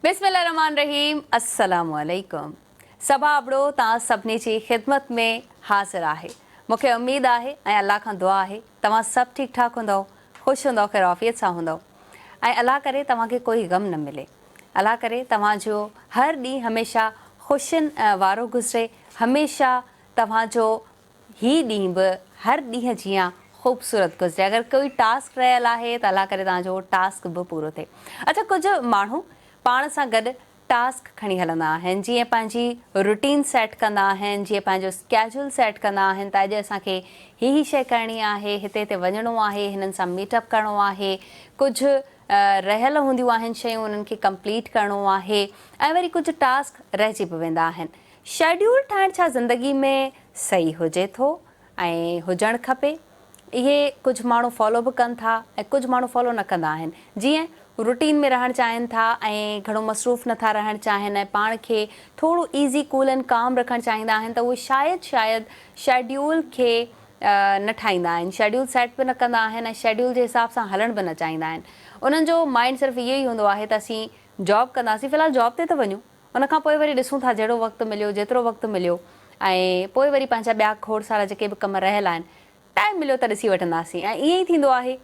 बिस्मिल्लाहिर्रहमानिर्रहीम अस्सलामु अलैकुम। सबा अबड़ो तव्हां सभिनी जी ख़िदमत में हाज़िर आहे। मूंखे उमेद आहे ऐं अल्लाह खां दुआ आहे तव्हां सभु ठीकु ठाक हूंदव, ख़ुशि हूंदव, ख़ैराफ़ियत सां हूंदव ऐं अल्लाह करे तव्हांखे कोई ग़म न मिले। अल्लाह करे तव्हांजो हर ॾींहुं हमेशह ख़ुशियुनि वारो गुज़रे, हमेशह तव्हांजो ही ॾींहुं बि हर ॾींहुं जीअं ख़ूबसूरत गुज़रे। अगरि कोई टास्क रहियल आहे त अल्लाह करे तव्हांजो उहो टास्क बि पूरो थिए। अच्छा, कुझु माण्हू पाण सां गॾु टास्क खणी हलंदा आहिनि, जीअं पंहिंजी रूटीन सेट कंदा आहिनि, जीअं पंहिंजो स्केड्यूल सेट कंदा आहिनि त अॼु असांखे ही शइ करणी आहे, हिते हिते वञिणो आहे, हिननि सां मीटअप करिणो आहे, कुझु रहियल हूंदियूं आहिनि शयूं उन्हनि खे कंप्लीट करिणो आहे ऐं वरी कुझु टास्क रहिजी बि वेंदा आहिनि। शेड्यूल ठाहिणु छा ज़िंदगी में सही हुजे थो ऐं हुजणु खपे। इहे कुझु माण्हू फॉलो बि कनि था ऐं कुझु माण्हू फॉलो न कंदा आहिनि। जीअं रूटीन में रहणु चाहिनि था ऐं घणो मसरूफ़ नथा रहणु चाहिनि ऐं पाण खे थोरो ईज़ी कूल एंड काम रखणु चाहींदा आहिनि त उहे शायदि शेड्यूल खे न ठाहींदा आहिनि, शेड्यूल सेट बि न कंदा आहिनि ऐं शेड्यूल जे हिसाब सां हलणु बि न चाहींदा आहिनि। उन्हनि जो माइंड सिर्फ़ु इहो ई हूंदो आहे त असीं जॉब कंदासीं, फ़िलहालु जॉब ते त वञूं, उनखां पोइ वरी ॾिसूं था जहिड़ो वक़्तु मिलियो, जेतिरो वक़्तु मिलियो ऐं पोइ वरी पंहिंजा ॿिया खोड़ सारा जेके बि कम रहियल आहिनि टाइम मिलियो त ॾिसी वठंदासीं। ऐं ईअं ई थींदो आहे,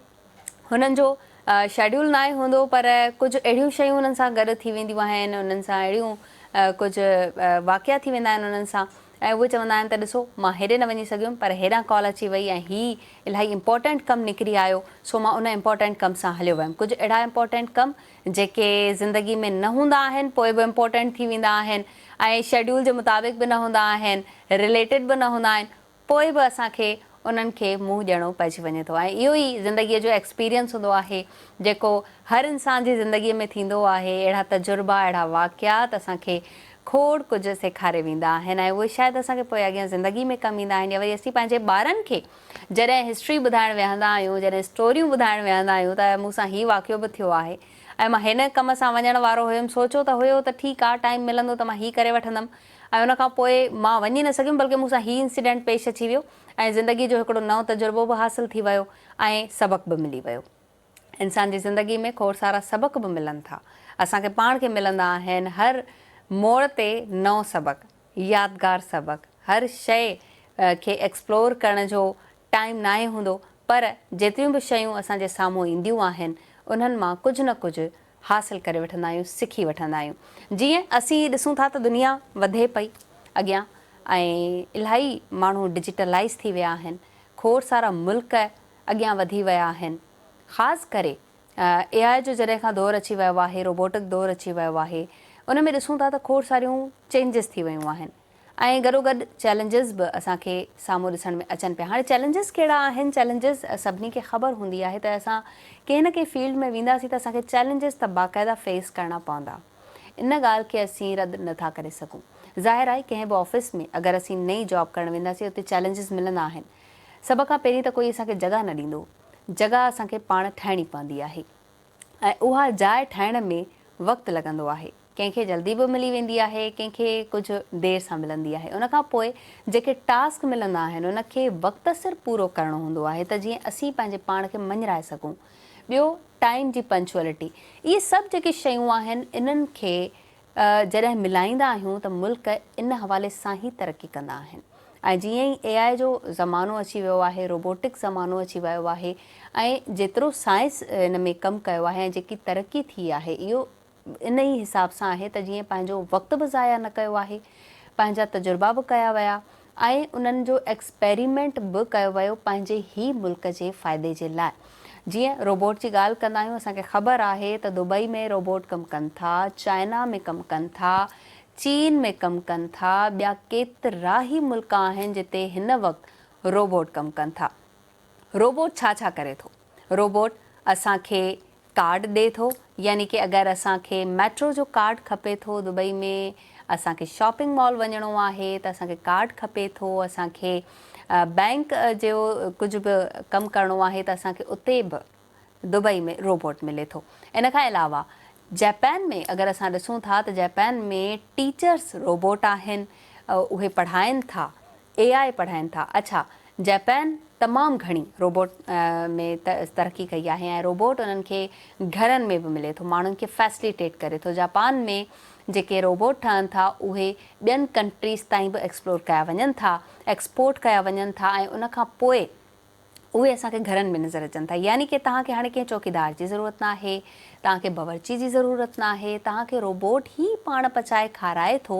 हुननि जो शेड्यूल न आहे हूंदो पर कुझु अहिड़ियूं शयूं हुननि सां गॾु थी वेंदियूं आहिनि, उन्हनि सां अहिड़ियूं कुझु वाक़िया थी वेंदा आहिनि उन्हनि सां ऐं उहे चवंदा आहिनि त ॾिसो मां हेॾे न वञी सघियुमि पर हेॾां कॉल अची वई ऐं हीउ इलाही इंपॉर्टेंट कमु निकिरी आयो, सो मां उन इंपॉर्टेंट कम सां हलियो वियुमि। कुझु अहिड़ा इंपॉर्टेंट कमु जेके ज़िंदगी में न हूंदा आहिनि पोइ बि इंपॉर्टेंट थी वेंदा आहिनि ऐं शेड्यूल जे मुताबिक़ बि न हूंदा आहिनि, रिलेटेड बि न हूंदा आहिनि, पोइ बि असांखे उन्हनि खे मुंहुं ॾियणो पइजी वञे थो। ऐं इहो ई ज़िंदगीअ जो एक्सपीरियंस हूंदो आहे जेको हर इंसान जी ज़िंदगीअ में थींदो आहे। अहिड़ा तजुर्बा, अहिड़ा वाक़ियात असांखे खोड़ कुझु सेखारे वेंदा आहिनि ऐं उहे शायदि असांखे पोइ अॻियां ज़िंदगी में कमु ईंदा आहिनि। या वरी असीं पंहिंजे ॿारनि खे जॾहिं हिस्ट्री ॿुधाइणु विहंदा आहियूं, जॾहिं स्टोरियूं ॿुधाइणु विहंदा आहियूं त मूंसां हीउ वाक़ियो बि थियो आहे ऐं मां हिन कम सां वञण वारो हुयुमि, सोचियो त हुयो त ठीकु आहे टाइम मिलंदो त मां हीउ करे वठंदमि ऐं उनखां पोइ मां वञी न सघियुमि बल्कि मूंसां हीउ इंसिडेंट पेश अची वियो ऐं ज़िंदगी जो हिकिड़ो नओं तजुर्बो बि हासिलु थी वियो ऐं सबक़ बि मिली वियो। इंसान जी ज़िंदगी में खोड़ सारा सबक़ बि मिलनि था, असांखे पाण खे मिलंदा आहिनि, हर मोड़ ते नओं सबक़, यादगार सबक़, हर शइ खे एक्सप्लोर करण जो टाइम न आहे हूंदो पर जेतिरियूं बि शयूं असांजे साम्हूं ईंदियूं आहिनि उन्हनि मां कुझु न कुझु हासिलु करे वठंदा आहियूं, सिखी वठंदा आहियूं। जीअं असीं ॾिसूं था त दुनिया वधे पई अॻियां ऐं इलाही माण्हू डिजिटलाइज़ थी विया आहिनि, खोड़ सारा मुल्क अॻियां वधी विया आहिनि। ख़ासि करे AI जो जॾहिं खां दौरु अची वियो आहे, रोबोटिक दौरु अची वियो आहे, उन में ॾिसूं था त खोड़ सारियूं चेंजिस थी वियूं आहिनि ऐं गॾोगॾु चैलेंजिस बि असांखे साम्हूं ॾिसण में अचनि पिया। हाणे चैलेंजिस कहिड़ा आहिनि? चैलेंजिस सभिनी खे ख़बर हूंदी आहे त असां कंहिं न कंहिं फील्ड में वेंदासीं त असांखे चैलेंजिस त बाक़ाइदा फेस करणा पवंदा। इन ॻाल्हि खे असीं रद्द नथा करे सघूं। ज़ाहिर आहे कंहिं बि ऑफिस में अगरि असीं नई जॉब करणु वेंदासीं उते चैलेंजिस मिलंदा आहिनि। सभ खां पहिरीं त कोई असांखे जॻह न ॾींदो, जॻह असांखे पाण ठाहिणी पवंदी आहे ऐं उहा जाइ ठाहिण में वक़्तु लॻंदो आहे। कंहिंखे जल्दी बि मिली वेंदी आहे, कंहिंखे कुझु देरि सां मिलंदी आहे। उनखां पोइ जेके टास्क मिलंदा आहिनि उनखे वक़्त सिर पूरो करिणो हूंदो आहे त जीअं असीं पंहिंजे पाण खे मञराए सघूं। ॿियो, टाइम जी पंक्चुअलिटी, इहे सभु जेके शयूं आहिनि इन्हनि खे जॾहिं मिलाईंदा आहियूं त मुल्क इन हवाले सां ई तरक़ी कंदा आहिनि। ऐं जीअं ई AI जो ज़मानो अची वियो आहे, रोबोटिक ज़मानो अची वियो आहे ऐं जेतिरो साइंस इन में कमु कयो आहे ऐं जेकी तरक़ी थी आहे इहो इन ई हिसाब सां आहे त जीअं पंहिंजो वक़्तु बि ज़ाया न कयो आहे, पंहिंजा तजुर्बा बि कया विया ऐं उन्हनि जो एक्सपेरिमेंट बि कयो वियो पंहिंजे ई मुल्क जे फ़ाइदे जे लाइ। जीअं रोबोट जी ॻाल्हि कंदा आहियूं, असांखे ख़बर आहे त दुबई में रोबोट कमु कनि था, चाइना में कमु कनि था, चीन में कमु कनि था, ॿिया केतिरा ई मुल्क आहिनि जिते हिन वक़्तु रोबोट कमु कनि था। रोबोट छा छा करे थो? रोबोट असांखे कार्ड ॾिए थो, यानी कि अगरि असांखे मेट्रो जो कार्ड खपे थो दुबई में, असांखे शॉपिंग मॉल वञिणो आहे त असांखे कार्ड खपे थो, असांखे बैंक जो कुझु बि कमु करिणो आहे त असांखे उते बि दुबई में रोबोट मिले थो। इन खां अलावा जापान में अगरि असां ॾिसूं था त जापान में टीचर्स रोबोट आहिनि, उहे पढ़ाइनि था, AI पढ़ाइनि था। अच्छा, जापान तमामु घणी रोबोट में तरक़ी कई आहे ऐं रोबोट उन्हनि खे घरनि में बि मिले थो, माण्हुनि खे फैसिलिटेट करे थो। जापान में जेके रोबोट ठहनि था उहे ॿियनि कंट्रीज़ ताईं बि एक्सप्लोर कया वञनि था, एक्सपोर्ट कया वञनि था ऐं उन खां पोइ उहे असांखे घरनि में नज़र अचनि था। यानी कि तव्हांखे हाणे कंहिं चौकीदार जी ज़रूरत न आहे, तव्हांखे बावर्ची जी ज़रूरत न आहे, तव्हांखे रोबोट ई पाण पचाए खाराए थो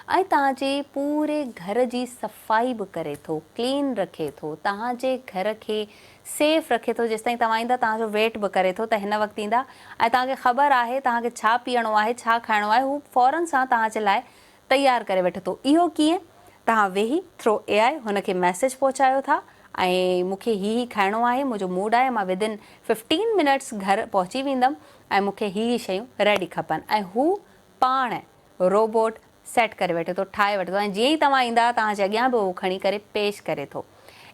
ऐं तव्हांजे पूरे घर जी सफ़ाई बि करे थो, क्लीन रखे थो, तव्हांजे घर खे सेफ रखे थो। जेसिताईं तव्हां ईंदा तव्हांजो वेट बि करे थो त हिन वक़्तु ईंदा ऐं तव्हांखे ख़बर आहे तव्हांखे छा पीअणो आहे, छा खाइणो आहे, हू फ़ौरन सां तव्हांजे लाइ तयारु करे वठे थो। इहो कीअं? तव्हां वेही थ्रो AI हुनखे मैसेज पहुचायो था ऐं मूंखे ही खाइणो आहे, मुंहिंजो मूड आहे, मां विदिन 15 मिनट्स घर पहुची वेंदमि ऐं मूंखे ही शयूं रेडी खपनि ऐं हू पाण रोबोट सेट करे वठे थो, ठाहे वठे थो ऐं जीअं ई तव्हां ईंदा तव्हांजे अॻियां बि उहो खणी करे पेश करे थो।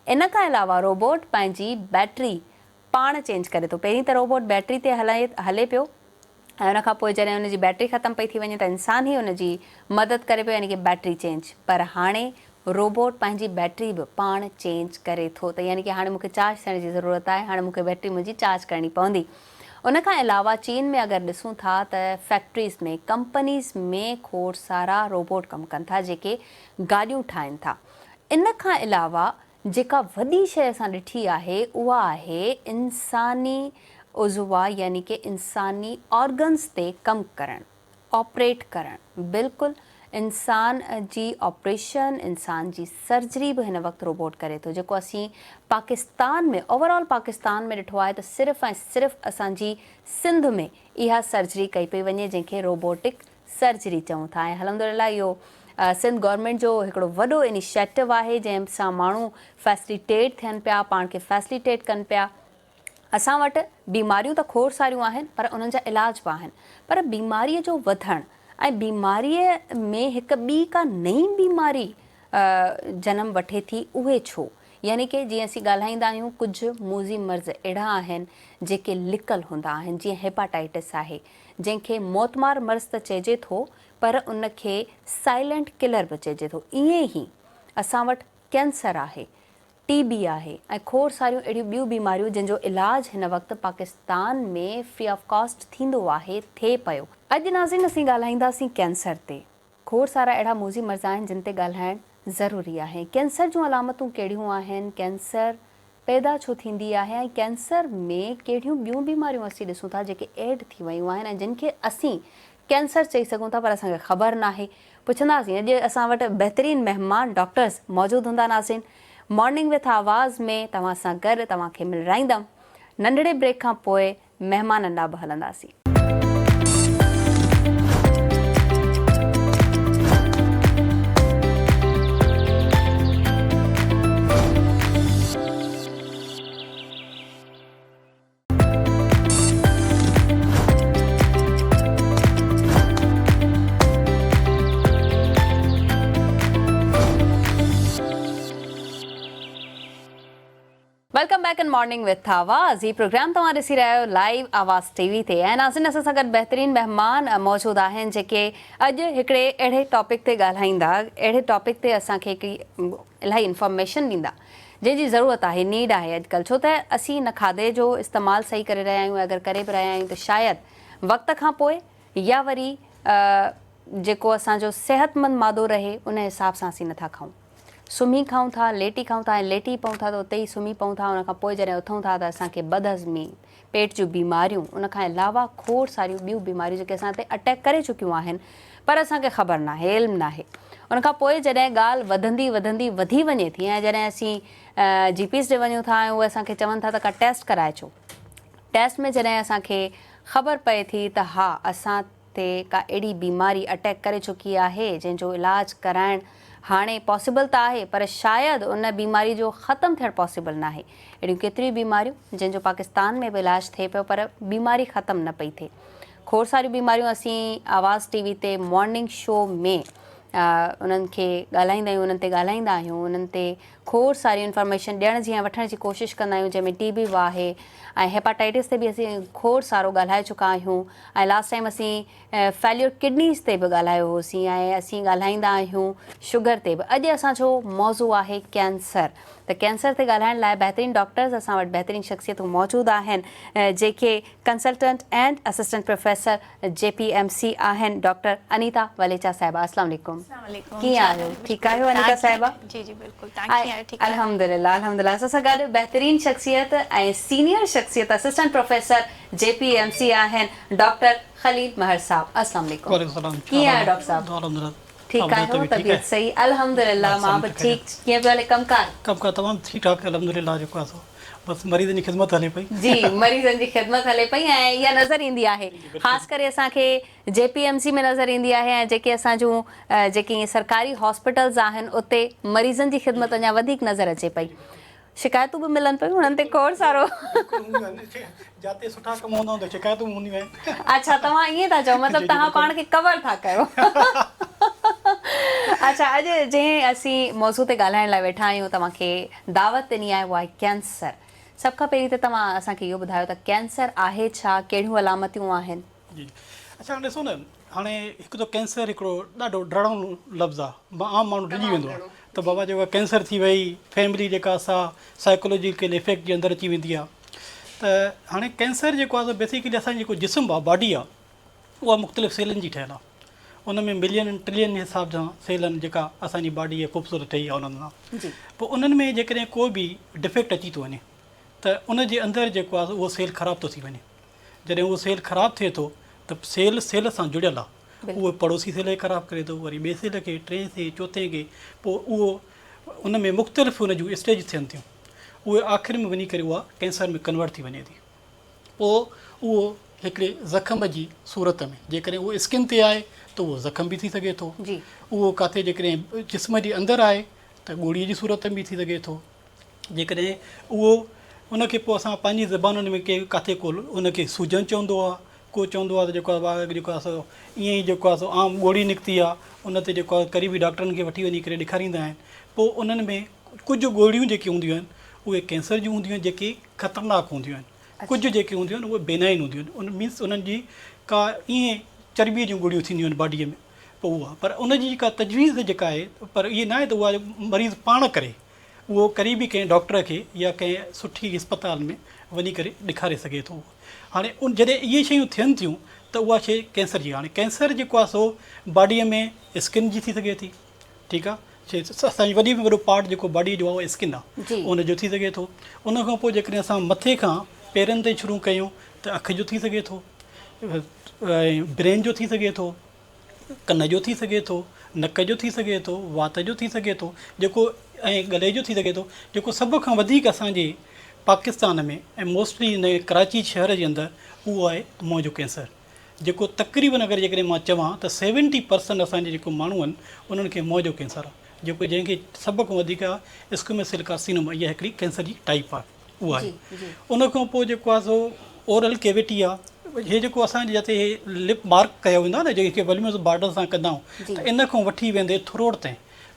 इन खां अलावा रोबोट पंहिंजी बैटरी पाण चेंज करे थो। पहिरीं त रोबोट बैटरी ते हले पियो ऐं उनखां पोइ जॾहिं हुनजी बैटरी ख़तमु पई थी वञे त इंसान ई हुनजी मदद करे पियो, यानी कि बैटरी चेंज। पर हाणे रोबोट पंहिंजी बैटरी बि पाण चेंज करे थो, त यानी कि हाणे मूंखे चार्ज थियण जी ज़रूरत आहे, हाणे मूंखे बैटरी मुंहिंजी चार्ज करणी पवंदी। उन खां अलावा चीन में अगरि ॾिसूं था त फैक्ट्रीज़ में, कंपनीज़ में खोड़ सारा रोबोट कमु कनि था जेके गाॾियूं ठाहिनि था। इन खां अलावा जेका वॾी शइ असां ॾिठी आहे उहा आहे इंसानी उज़वा, यानी कि इंसानी ऑर्गन्स ते कमु करणु, ऑपरेट करणु। बिल्कुलु इंसान जी ऑपरेशन, इंसान जी सर्जरी बि हिन वक़्तु रोबोट करे थो, जेको असीं पाकिस्तान में, ओवरऑल पाकिस्तान में ॾिठो आहे त सिर्फ़ु ऐं सिर्फ़ु असांजी सिंध में इहा सर्जरी कई पई वञे जंहिंखे रोबोटिक सर्जरी चऊं था। ऐं अलहमदुलिल्लाह इहो सिंध गवर्नमेंट जो हिकिड़ो वॾो इनिशिएटिव आहे जंहिं सां माण्हू फैसिलिटेट थियनि पिया, पाण खे फैसिलिटेट कनि पिया। असां वटि बीमारियूं त खोड़ सारियूं आहिनि पर उन्हनि जा इलाज बि आहिनि, पर बीमारीअ जो वधणु ऐं बीमारीअ में हिकु ॿी का नई बीमारी जनम वठे थी, उहे छो? यानी कि जीअं असीं ॻाल्हाईंदा आहियूं कुझु मोज़ी मर्ज़ अहिड़ा आहिनि जेके लिकल हूंदा आहिनि, जीअं हेपाटाइटिस आहे जंहिंखे मौतमार मर्ज़ त चइजे थो पर उनखे साइलेंट किलर बि चइजे थो। ईअं ई असां वटि कैंसर आहे, TB आहे ऐं खोड़ सारियूं अहिड़ियूं ॿियूं बीमारियूं जंहिंजो इलाज हिन वक़्तु पाकिस्तान में फ्री ऑफ कॉस्ट थींदो आहे, थिए पियो। अॼु नाज़रीन असीं ॻाल्हाईंदासीं कैंसर ते। खोड़ सारा अहिड़ा मोज़ी मर्ज़ आहिनि जिन ते ॻाल्हाइणु ज़रूरी आहे। कैंसर जूं अलामतूं कहिड़ियूं आहिनि, कैंसर पैदा छो थींदी आहे ऐं कैंसर में कहिड़ियूं ॿियूं बीमारियूं असीं ॾिसूं था जेके एड थी वियूं आहिनि ऐं जिन खे असीं कैंसर चई सघूं था पर असांखे ख़बर न आहे। पुछंदासीं। अॼु असां वटि बहितरीनु महिमान डॉक्टर्स मौजूदु हूंदा नाज़रीन। मॉर्निंग विथ आवाज़ में तव्हां सां गॾु तव्हांखे मिलाईंदमि। नंढड़े ब्रेक खां पोइ महिमाननि ॾांहुं बि हलंदासीं। Welcome back in morning with आवाज़। ही प्रोग्राम तव्हां ॾिसी रहिया आहियो लाइव आवाज़ TV ते ऐं नाज़रीन असां सां गॾु बहितरीनु महिमान मौजूदु आहिनि जेके अॼु हिकिड़े अहिड़े टॉपिक ते ॻाल्हाईंदा, अहिड़े टॉपिक ते असांखे हिकिड़ी इलाही इंफॉर्मेशन ॾींदा जंहिंजी ज़रूरत आहे, नीड आहे अॼुकल्ह। छो त असीं न खाधे जो इस्तेमालु सही करे रहिया आहियूं, अगरि करे बि रहिया आहियूं त शायदि वक़्त खां पोइ या वरी जेको असांजो सिहतमंद मादो रहे उन हिसाब सां असीं नथा खाऊं। सुम्ही खाऊं था, लेटी खाऊं था ऐं लेटी पऊं था त उते ई सुम्ही पऊं था। उनखां पोइ जॾहिं उथूं था त असांखे बदहज़मी, पेट जूं बीमारियूं, उनखां अलावा खोड़ सारियूं ॿियूं बीमारियूं जेके असां ते अटैक करे चुकियूं आहिनि पर असांखे ख़बर न आहे, इल्मु न आहे। उनखां पोइ जॾहिं ॻाल्हि वधंदी वधंदी वधी वञे थी ऐं जॾहिं असीं GPs ॾे वञूं था ऐं उहे असांखे चवनि था त का टेस्ट कराए अचो। टेस्ट में जॾहिं असांखे ख़बर पए थी त हा असां ते का अहिड़ी बीमारी अटैक करे चुकी आहे जंहिंजो इलाजु कराइणु हाणे पॉसिबल त आहे पर शायदि उन बीमारी जो ख़तमु थियणु पॉसिबल न आहे। अहिड़ियूं केतिरियूं बीमारियूं जंहिंजो पाकिस्तान में बि इलाजु थिए पियो पर बीमारी ख़तमु न पई थिए। खोड़ सारियूं बीमारियूं असीं आवाज़ TV ते मॉर्निंग शो में उन्हनि खे ॻाल्हाईंदा आहियूं, उन्हनि ते ॻाल्हाईंदा आहियूं, उन्हनि ते खोड़ सारी इंफॉर्मेशन ॾियण जी ऐं वठण जी कोशिशि कंदा आहियूं, जंहिंमें TB बि आहे ऐं हेपाटाइटिस ते बि असीं खोड़ सारो ॻाल्हाए चुका आहियूं ऐं लास्ट टाइम असीं फेल्यूर किडनीज़ ते बि ॻाल्हायो होसीं ऐं असीं ॻाल्हाईंदा आहियूं शुगर ते बि। अॼु असांजो मौज़ू आहे कैंसर। त कैंसर ते ॻाल्हाइण लाइ बहितरीनु डॉक्टर्स असां वटि बहितरीनु शख़्सियतूं मौजूदु आहिनि, जेके consultant and assistant professor JPMC आहिनि। डॉक्टर अनीता वलेचा साहिबा, अस्सलाम वालेकुम। कीअं आहियो? ठीकु आहियो अनीता साहिबा? जी जी बिल्कुलु, तव्हां कीअं आहियो? ठीकु आहियो? अल्हम्दुलिल्लाह अल्हम्दुलिल्लाह। असां सां गॾु बहितरीनु शख़्सियत ऐं सीनियर शख़्सियत असिस्टेंट प्रोफेसर JPMC आहिनि, डॉक्टर ख़लील महर साहब, अस्सलाम वालेकुम। कीअं आहियो डॉक्टर साहब? ठीकु आहियो? तबियत सही? अल्हम्दुलिल्लाह मां बि ठीकु। कीअं पियो हले कमकार? तमामु ठीकु ठाक अल्हम्दुलिल्लाह। जेको आहे बसि मरीज़नि जी ख़िदमत हले पई। जी, मरीज़नि जी ख़िदमत हले पई ऐं इहा नज़र ईंदी आहे, ख़ासि करे असांखे JPMC में नज़र ईंदी आहे ऐं जेके असां जेकी सरकारी हॉस्पिटल्स आहिनि उते मरीज़नि जी ख़िदमत अञा वधीक नज़र अचे पई। शिकायतूं बि मिलनि पियूं हुननि ते खोड़ सारो। जाते सुठा कम हूंदा आहिनि त शिकायतूं हूंदियूं आहिनि। अच्छा, तव्हां ईअं था चओ, मतिलबु तव्हां पाण खे कवर था कयो। अच्छा, अॼु जंहिं असीं मौज़ू ते ॻाल्हाइण लाइ वेठा आहियूं, तव्हांखे दावत ॾिनी आहे, उहा आहे कैंसर। सभ खां पहिरीं त तव्हां असांखे इहो ॿुधायो त कैंसर आहे छा, कहिड़ियूं अलामतियूं आहिनि? जी, अच्छा ॾिसो न, हाणे हिकु त कैंसर हिकिड़ो ॾाढो डरावनो लफ़्ज़ आहे। आम माण्हू डिॼी वेंदो आहे त बाबा जेका कैंसर थी वई, फैमिली जेका असां साइकोलॉजिकल इफेक्ट जे अंदरि अची वेंदी आहे। त हाणे कैंसर जेको आहे बेसिकली असांजो जेको जिस्म आहे, बॉडी आहे, उहा मुख़्तलिफ़ सेलनि जी ठहियलु आहे। उन में मिलियन ट्रिलियन हिसाब सां सेल जेका असांजी बॉडी ख़ूबसूरत ठही आहे उन्हनि सां। पोइ उन्हनि में जेकॾहिं को बि डिफेक्ट अची थो वञे त उन जे अंदरि जेको आहे उहो सेल ख़राबु थो थी वञे। जॾहिं उहो सेल ख़राबु थिए थो त सेल सां जुड़ियल आहे, उहो पड़ोसी सेल खे ख़राबु करे थो, वरी ॿिए सेल खे, टे खे, चोथे खे। पोइ उहो उन में मुख़्तलिफ़ उन जूं स्टेज थियनि थियूं, उहे आख़िर में वञी करे उहा कैंसर में कन्वर्ट थी वञे थी। पोइ उहो हिकिड़े ज़ख़्म जी सूरत में, जेकॾहिं उहो स्किन ते आहे त उहो ज़ख़्म बि थी सघे थो। उहो किथे जेकॾहिं जिस्म जे अंदरि आहे त ॻोड़ीअ जी सूरत में बि थी सघे थो। जेकॾहिं उहो उनखे पोइ असां पंहिंजी ज़बानुनि में के किथे को उनखे सूजन चवंदो आहे, को चवंदो आहे त जेको आहे ईअं ई जेको आहे आम ॻोड़ी निकिती आहे, उन ते जेको आहे क़रीबी डॉक्टरनि खे वठी वञी करे ॾेखारींदा आहिनि। पोइ उन्हनि में कुझु ॻोड़ियूं जेके हूंदियूं आहिनि उहे कैंसर जूं हूंदियूं आहिनि, जेके ख़तरनाक हूंदियूं आहिनि। कुझु जेके हूंदियूं आहिनि उहे बेनाइन हूंदियूं आहिनि, उन मीन्स उन्हनि जी का ईअं चर्बीअ जूं ॻोड़ियूं थींदियूं आहिनि बॉडीअ में। पोइ उहा पर उनजी जेका तजवीज़ जेका आहे, पर इहे न आहे त उहा मरीज़ पाण करे, उहो क़रीबी कंहिं डॉक्टर खे या कंहिं सुठी अस्पताल में वञी करे ॾेखारे सघे थो। हाणे जॾहिं इहे शयूं थियनि थियूं त उहा शइ कैंसर जी। हाणे कैंसर जेको आहे सो बॉडीअ में स्किन जी थी सघे थी, ठीकु आहे। असांजी वॾी में वॾो पार्ट जेको बॉडी जो आहे उहो स्किन आहे, उनजो थी सघे थो। उनखां पोइ जेकॾहिं असां मथे खां पेरनि ताईं शुरू कयूं त अखि जो थी सघे थो, ब्रेन जो थी सघे थो, कन जो थी सघे थो, नक जो थी सघे थो, वात जो थी सघे थो, जेको ऐं गले जो थी सघे थो। जेको सभ खां वधीक असांजे पाकिस्तान में ऐं मोस्टली इन कराची शहर जे अंदरि उहो आहे मुंहं जो कैंसर, जेको तक़रीबन अगरि जेकॾहिं मां चवां त 70% असांजे जेको माण्हू आहिनि उन्हनि खे मुंहं जो कैंसर आहे, जेको जंहिंखे सभ खां वधीक आहे स्क्वेमस सेल कार्सिनोमा। इहा हिकिड़ी कैंसर जी टाइप आहे, उहा आहे। उनखां पोइ जेको आहे सो ओरल कैविटी आहे, हे जेको असांजे जिते लिप मार्क कयो वेंदो आहे न, जेके वॉल्यूमस बॉर्डर सां कंदा आहियूं, त इन खां वठी वेंदे थ्रोट ताईं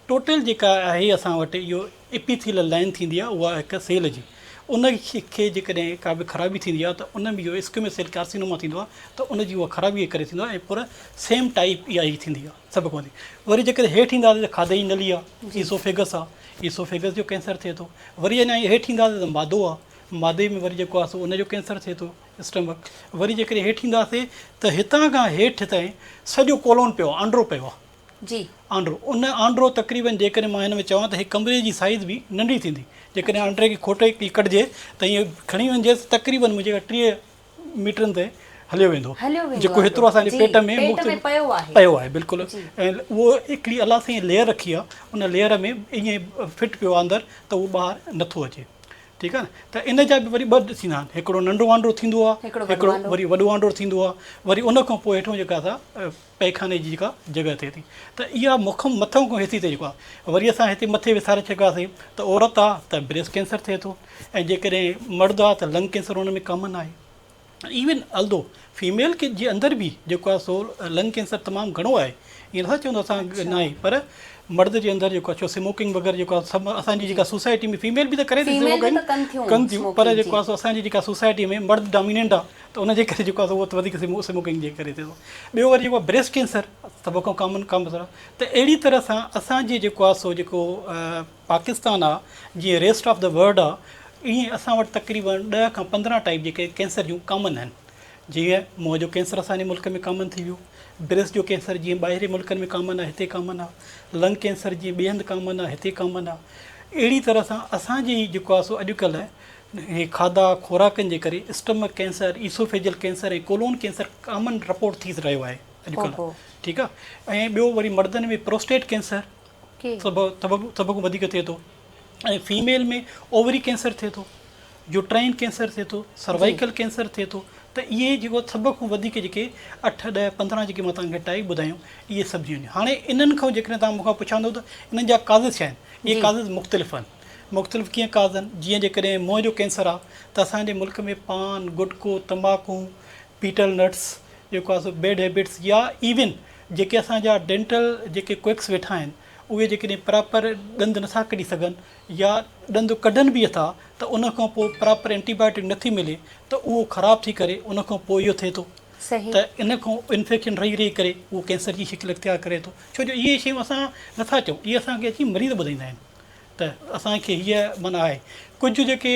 टोटल जेका आहे असां वटि इहो एपिथेलियल लाइन थींदी आहे, उहा हिकु सेल जी। उन खे जेकॾहिं का बि ख़राबी थींदी आहे त उन में इहो स्क्वेमस सेल कार्सिनोमा थींदो आहे, त उनजी उहा ख़राबी करे थींदो आहे ऐं पूरा सेम टाइप इहा ई थींदी आहे सभु खां वधीक। वरी जेकॾहिं हेठि ईंदासीं त खाधे जी नली आहे, ईसोफेगस आहे, ईसोफेगस जो कैंसर थिए थो। वरी अञा हेठि ईंदासीं त मादो आहे, मादे में वरी जेको आहे सो उनजो कैंसर थिए थो, स्टमक। वरी जेकॾहिं हेठि ईंदासीं त हितां खां हेठि ताईं सॼो कोलोन पियो आहे, आंड्रो पियो आहे। आंड्रो, उन आंड्रो तक़रीबन जेकॾहिं मां हिन में चवां त कमरे जी साइज़ बि नंढी थींदी। जेकॾहिं आंड्रे खे खोटे कटिजे त ईअं खणी वञिजे तक़रीबन मुंहिंजे 3 मीटरनि ते हलियो वेंदो, जेको हेतिरो असांजे पेट में पियो आहे बिल्कुलु। ऐं उहो हिकिड़ी अलाह सां लेयर रखी आहे, उन लेयर में ईअं फिट पियो आहे अंदरि त उहो ॿाहिरि नथो अचे, ठीकु आहे न। त इन जा बि वरी 2 थींदा आहिनि, हिकिड़ो नंढो आंड्रो थींदो आहे, हिकिड़ो वरी वॾो आंड्रो थींदो आहे। वरी उनखां पोइ हेठो जेका असां पैखाने जी जेका जॻह थिए थी, त इहा मथां खां हेठि ते जेको आहे। वरी असां हिते मथे विसारे चुकासीं त औरत आहे त ब्रेस्ट कैंसर थिए थो, ऐं जेकॾहिं मर्द आहे त लंग कैंसर हुन में कॉमन आहे। इवन अल्दो फीमेल के जे अंदरि बि जेको आहे सो लंग कैंसर तमामु घणो आहे, ईअं नथा चवंदा असां न आहे, पर मर्द जे अंदरि जेको आहे छो स्मोकिंग वग़ैरह जेको आहे सभु असांजी जेका सोसाइटी में फीमेल बि त करे थी Female बि स्मोकिंग त कनि थियूं कनि थियूं, पर smoking जेको आहे असांजी जेका सोसाइटी में मर्द डोमिनेंट आहे त उनजे करे जेको आहे उहो त वधीक स्मोकिंग जे करे थिए थो। ॿियो वरी जेको आहे ब्रेस्ट कैंसर सभ खां कॉमन आहे। त अहिड़ी तरह सां असांजे जेको आहे सो जेको पाकिस्तान आहे जीअं रेस्ट ऑफ द वर्ल्ड आहे, ईअं असां वटि तक़रीबन 10 खां 15 टाइप जेके कैंसर जूं कॉमन आहिनि। जीअं मुंहं जो कैंसर असांजे मुल्क में कॉमन थी वियो, ब्रेस्ट जो कैंसर जीअं ॿाहिरि मुल्कनि में कॉमन आहे हिते कॉमन आहे, लंग कैंसर जीअं ॿिए हंधि कॉमन आहे हिते कॉमन आहे। अहिड़ी तरह सां असांजी जेको आहे सो अॼुकल्ह हे खाधा खुराकनि जे करे स्टमक कैंसर, ईसोफेजियल कैंसर ऐं कोलोन कैंसर कॉमन रिपोर्ट थी रहियो आहे अॼुकल्ह, ठीकु आहे। ऐं ॿियो वरी मर्दनि में प्रोस्टेट कैंसर सभ खां वधीक थिए थो, ऐं फीमेल में ओवरी कैंसर थिए थो, यूट्राइन कैंसर थिए थो, सर्वाइकल कैंसर थिए थो। त इहे जेको सभ खां वधीक जेके 8, 10, 15 जेके मां तव्हांखे टाइप ॿुधायूं इहे सभु आहिनि। हाणे इन्हनि खां जेकॾहिं तव्हां मूंखां पुछंदो त इन्हनि जा काज़िस छा आहिनि, इहे काज़िस मुख़्तलिफ़ आहिनि। मुख़्तलिफ़ कीअं काज़ आहिनि, जीअं जेकॾहिं मुंहं जो कैंसर आहे त असांजे मुल्क में पान, गुटको, तंबाकू, बीटल नट्स जेको आहे सो बैड हैबिट्स, या इवन जेके असांजा डेंटल जेके क्विक्स वेठा आहिनि उहे जेकॾहिं प्रॉपर ॾंदु नथा कढी सघनि या ॾंदु कढनि बि था त उन खां पोइ प्रॉपर एंटीबायोटिक नथी मिले त उहो ख़राबु थी करे उन खां पोइ इहो थिए थो त इन खां इन्फेक्शन रही रही करे उहो कैंसर जी शिकिल इख्तियार करे थो। छो जो इहे शयूं असां नथा चऊं, इहे असांखे अची मरीज़ ॿुधाईंदा आहिनि। त असांखे हीअ माना आहे कुझु जेके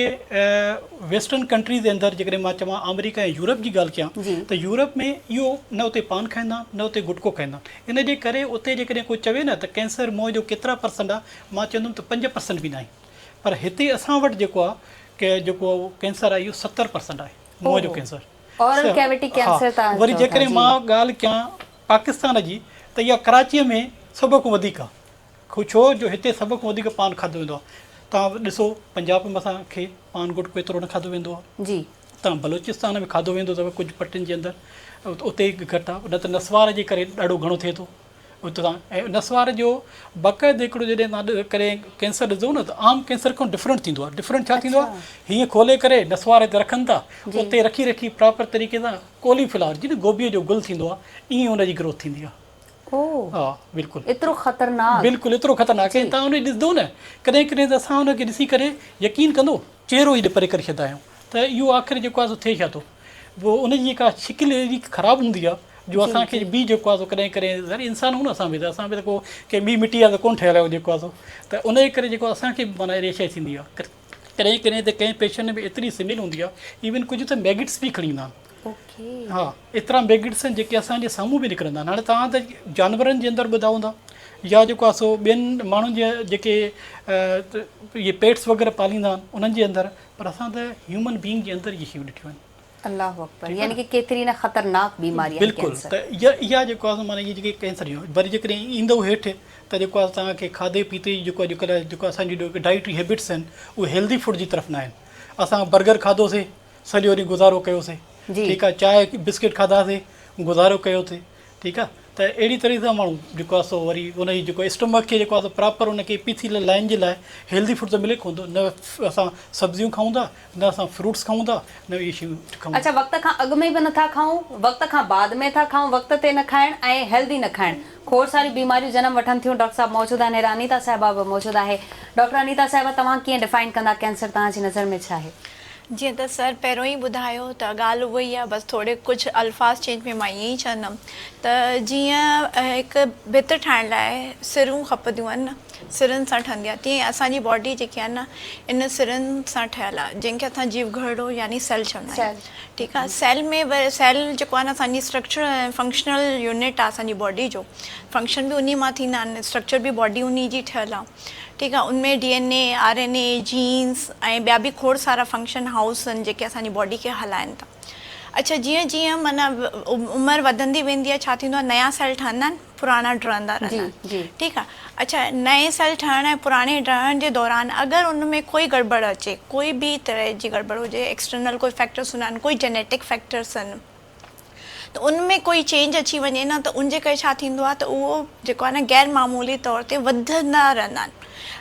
वेस्टर्न कंट्रीज़ जे अंदरि जेकॾहिं मां चवां अमेरिका ऐं यूरोप जी ॻाल्हि कयां त यूरोप में इहो न उते पान खाईंदा न उते गुटको खाईंदा, इन जे करे उते जेकॾहिं कोई चवे न त कैंसर मुंहं जो केतिरा परसेंट आहे, मां चवंदुमि त 5% बि न आहे। पर हिते असां वटि जेको आहे की जेको कैंसर आहे इहो 70% आहे मुंहं जो कैंसर। वरी जेकॾहिं मां ॻाल्हि कयां पाकिस्तान जी त इहा कराचीअ में सभ खां वधीक आहे, छो जो हिते सभ खां वधीक पान खाधो वेंदो आहे। तव्हां ॾिसो पंजाब में असांखे पान गुटको एतिरो न खाधो वेंदो आहे जी, तव्हां बलूचिस्तान में खाधो वेंदो अथव कुझु पटियुनि जे अंदरि, उते घटि आहे, न त नसवार जे करे ॾाढो घणो थिए थो उते तव्हां। ऐं नसवार जो बाक़ाइदे हिकिड़ो जॾहिं तव्हां करे कैंसर ॾिसो न त आम कैंसर खां डिफरेंट थींदो आहे। डिफरेंट छा थींदो आहे, हीअं खोले करे नसवार हिते रखनि था, उते रखी रखी प्रॉपर तरीक़े सां कॉलीफ्लावर जीअं गोभीअ जो गुल थींदो आहे ईअं हुनजी ग्रोथ थींदी आहे। हा बिल्कुलु एतिरो ख़तरनाक, बिल्कुलु एतिरो ख़तरनाक ऐं तव्हां उन ॾिसंदो न कॾहिं कॾहिं त असां हुनखे ॾिसी करे यकीन कंदो चहिरो ई परे करे छॾंदा आहियूं त इहो आख़िर जेको आहे थिए छा थो। पोइ उनजी जेका शिकिल एॾी ख़राबु हूंदी आहे जो असांखे बि जेको आहे कॾहिं कॾहिं इंसान हूं न असां बि त को कंहिं ॿी मिटी आहे त कोन्ह ठहियल आहे जेको आहे त उनजे करे जेको असांखे माना अहिड़ी शइ थींदी आहे। कॾहिं कॾहिं त कंहिं पेशेंट में एतिरी स्मेल हूंदी आहे, इवन कुझु त मैगिट्स बि खणी ईंदा आहिनि। हा एतिरा मैगिट्स आहिनि जेके असांजे साम्हूं बि निकिरंदा आहिनि। हाणे तव्हां त जानवरनि जे अंदरि ॿुधा हूंदा या जेको आहे सो ॿियनि माण्हुनि जे जेके इहे पेट्स वग़ैरह पालींदा आहिनि उन्हनि जे अंदरि, पर असां त ह्यूमन बीइंग जे अंदरि इहे शयूं ॾिठियूं आहिनि। अल्लाह अकबर, यानी कि केतिरी न ख़तरनाक बीमारी आहे बिल्कुलु। त इहा जेको आहे माना इहे जेके कैंसर जूं वरी जेकॾहिं ईंदो हेठि त जेको आहे तव्हांखे खाधे पीते जेको अॼुकल्ह जेको असांजी डाइटरी हैबिट्स आहिनि उहे हेल्दी फूड जी तरफ़ न आहिनि। असां बर्गर खाधोसीं सॼो ॾींहुं गुज़ारो कयोसीं, ठीकु आहे, चांहि बिस्किट खाधासीं गुज़ारो कयोसीं, ठीकु आहे। त अहिड़ी तरीक़े सां माण्हू जेको आहे सो वरी उनजी जेको स्टमक खे जेको आहे प्रॉपर उनखे पीथी लाइन जे लाइ हेल्दी फूड त मिले कोन थो। न असां सब्जियूं खाऊं था, न असां फ्रूट्स खाऊं था, न इहे शयूं खाऊं। अच्छा, वक़्त खां अॻु में बि नथा खाऊं, वक़्त खां बाद में था खाऊं, वक़्त ते न खाइण ऐं हेल्दी न खाइण, खोड़ सारी बीमारियूं जनम वठनि थियूं। डॉक्टर साहिबु मौजूदु आहिनि, अनीता साहिबा बि मौजूदु आहे। डॉक्टर अनीता साहिबा, तव्हां कीअं डिफाइन कंदा कैंसर, तव्हांजी नज़र में छा आहे? जीअं त सर पहिरियों ई ॿुधायो त ॻाल्हि उहा ई आहे, बसि थोरे कुझु अल्फाज़ चेंज में मां ईअं ई चवंदमि त जीअं हिकु भित ठाहिण लाइ सिरूं खपंदियूं आहिनि न, सिरनि सां ठहंदी आहे, तीअं असांजी बॉडी जेकी आहे न इन सिरनि सां ठहियलु आहे जंहिंखे असां जीवघड़ो यानी सेल चवंदा आहियूं, ठीकु आहे। सेल में सेल जेको आहे न असांजी स्ट्रक्चर ऐं फंक्शनल यूनिट आहे असांजी बॉडी जो, फंक्शन बि उन मां थींदा आहिनि, स्ट्रक्चर बि बॉडी उन जी ठहियलु आहे, ठीकु आहे। उनमें DNA, RNA, जीन्स ऐं ॿिया बि खोड़ सारा फंक्शन हाउस आहिनि जेके असांजी बॉडी खे हलाइनि था। अच्छा, जीअं जीअं माना उमिरि वधंदी वेंदी आहे छा थींदो आहे, नया सेल ठहंदा आहिनि, पुराणा डरंदा रहंदा आहिनि, ठीकु आहे। अच्छा, नए सेल ठहण ऐं पुराणे डरण जे दौरान अगरि उन में कोई गड़बड़ अचे, कोई बि तरह जी गड़बड़ हुजे, एक्सटर्नल कोई फैक्टर्स हूंदा आहिनि, कोई जेनेटिक फैक्टर्स आहिनि, त उनमें कोई चेंज अची वञे न त उनजे करे छा थींदो आहे त उहो जेको आहे न गैर मामूली तौर ते वधंदा रहंदा आहिनि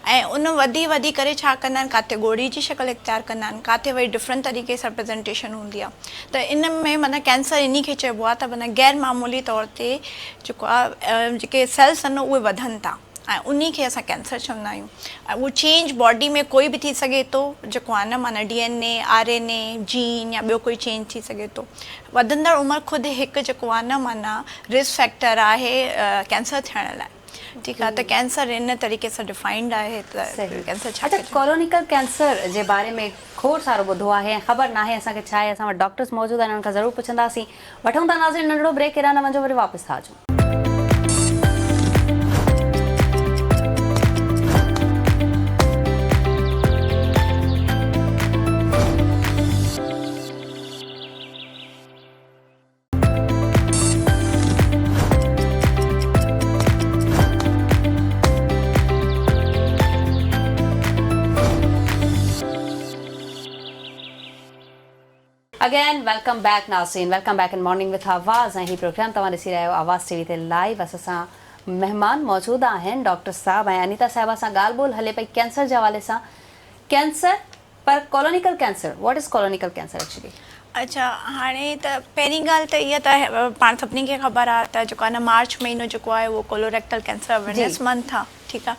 ऐं उन वधी करे छा कंदा आहिनि, काथे ॻोड़ी जी शिकिल इख़्तियार कंदा आहिनि, काथे वरी डिफरेंट तरीक़े सां प्रेज़ेंटेशन हूंदी आहे। त इन में माना कैंसर इन खे चइबो आहे त माना गैर मामूली तौर ते जेको आहे जेके सेल्स आहिनि उहे वधनि था ऐं उन खे असां कैंसर चवंदा आहियूं। ऐं उहो चेंज बॉडी में कोई बि थी सघे थो, जेको आहे न माना DNA RNA जीन या ॿियो कोई चेंज थी सघे थो। वधंदड़ उमिरि ख़ुदि हिकु जेको आहे न माना रिस्क फैक्टर आहे कैंसर थियण लाइ। ठीकु आहे, त कैंसर इन तरीक़े सां डिफाइंड आहे त कैंसर छा। अच्छा, कोलोनिकल कैंसर जे बारे में खोड़ सारो ॿुधो आहे ऐं ख़बर नाहे असांखे छा आहे। असां वटि डॉक्टर्स मौजूदु आहिनि, उन्हनि खां ज़रूरु पुछंदासीं। वठूं था नाज़रीन नंढिड़ो ब्रेक, हेॾां न वञो, वरी वापसि था अचूं। अगेन वेलकम बैक नाज़रीन, welcome back in morning with आवाज़। ऐं हीउ प्रोग्राम तव्हां ॾिसी रहिया आहियो आवाज़ TV ते लाइव। असां सां महिमान मौजूदु आहिनि डॉक्टर साहब ऐं अनीता साहिबा सां ॻाल्हि ॿोल हले पई कैंसर जे हवाले सां। कैंसर पर colonical cancer, what is colonical cancer actually? अच्छा, हाणे त पहिरीं ॻाल्हि त इहा त पाण सभिनी खे ख़बर आहे त जेको आहे न मार्च महीनो जेको आहे उहो कोलोरेक्टल कैंसर अवेयरनेस मंथ आहे। ठीकु आहे,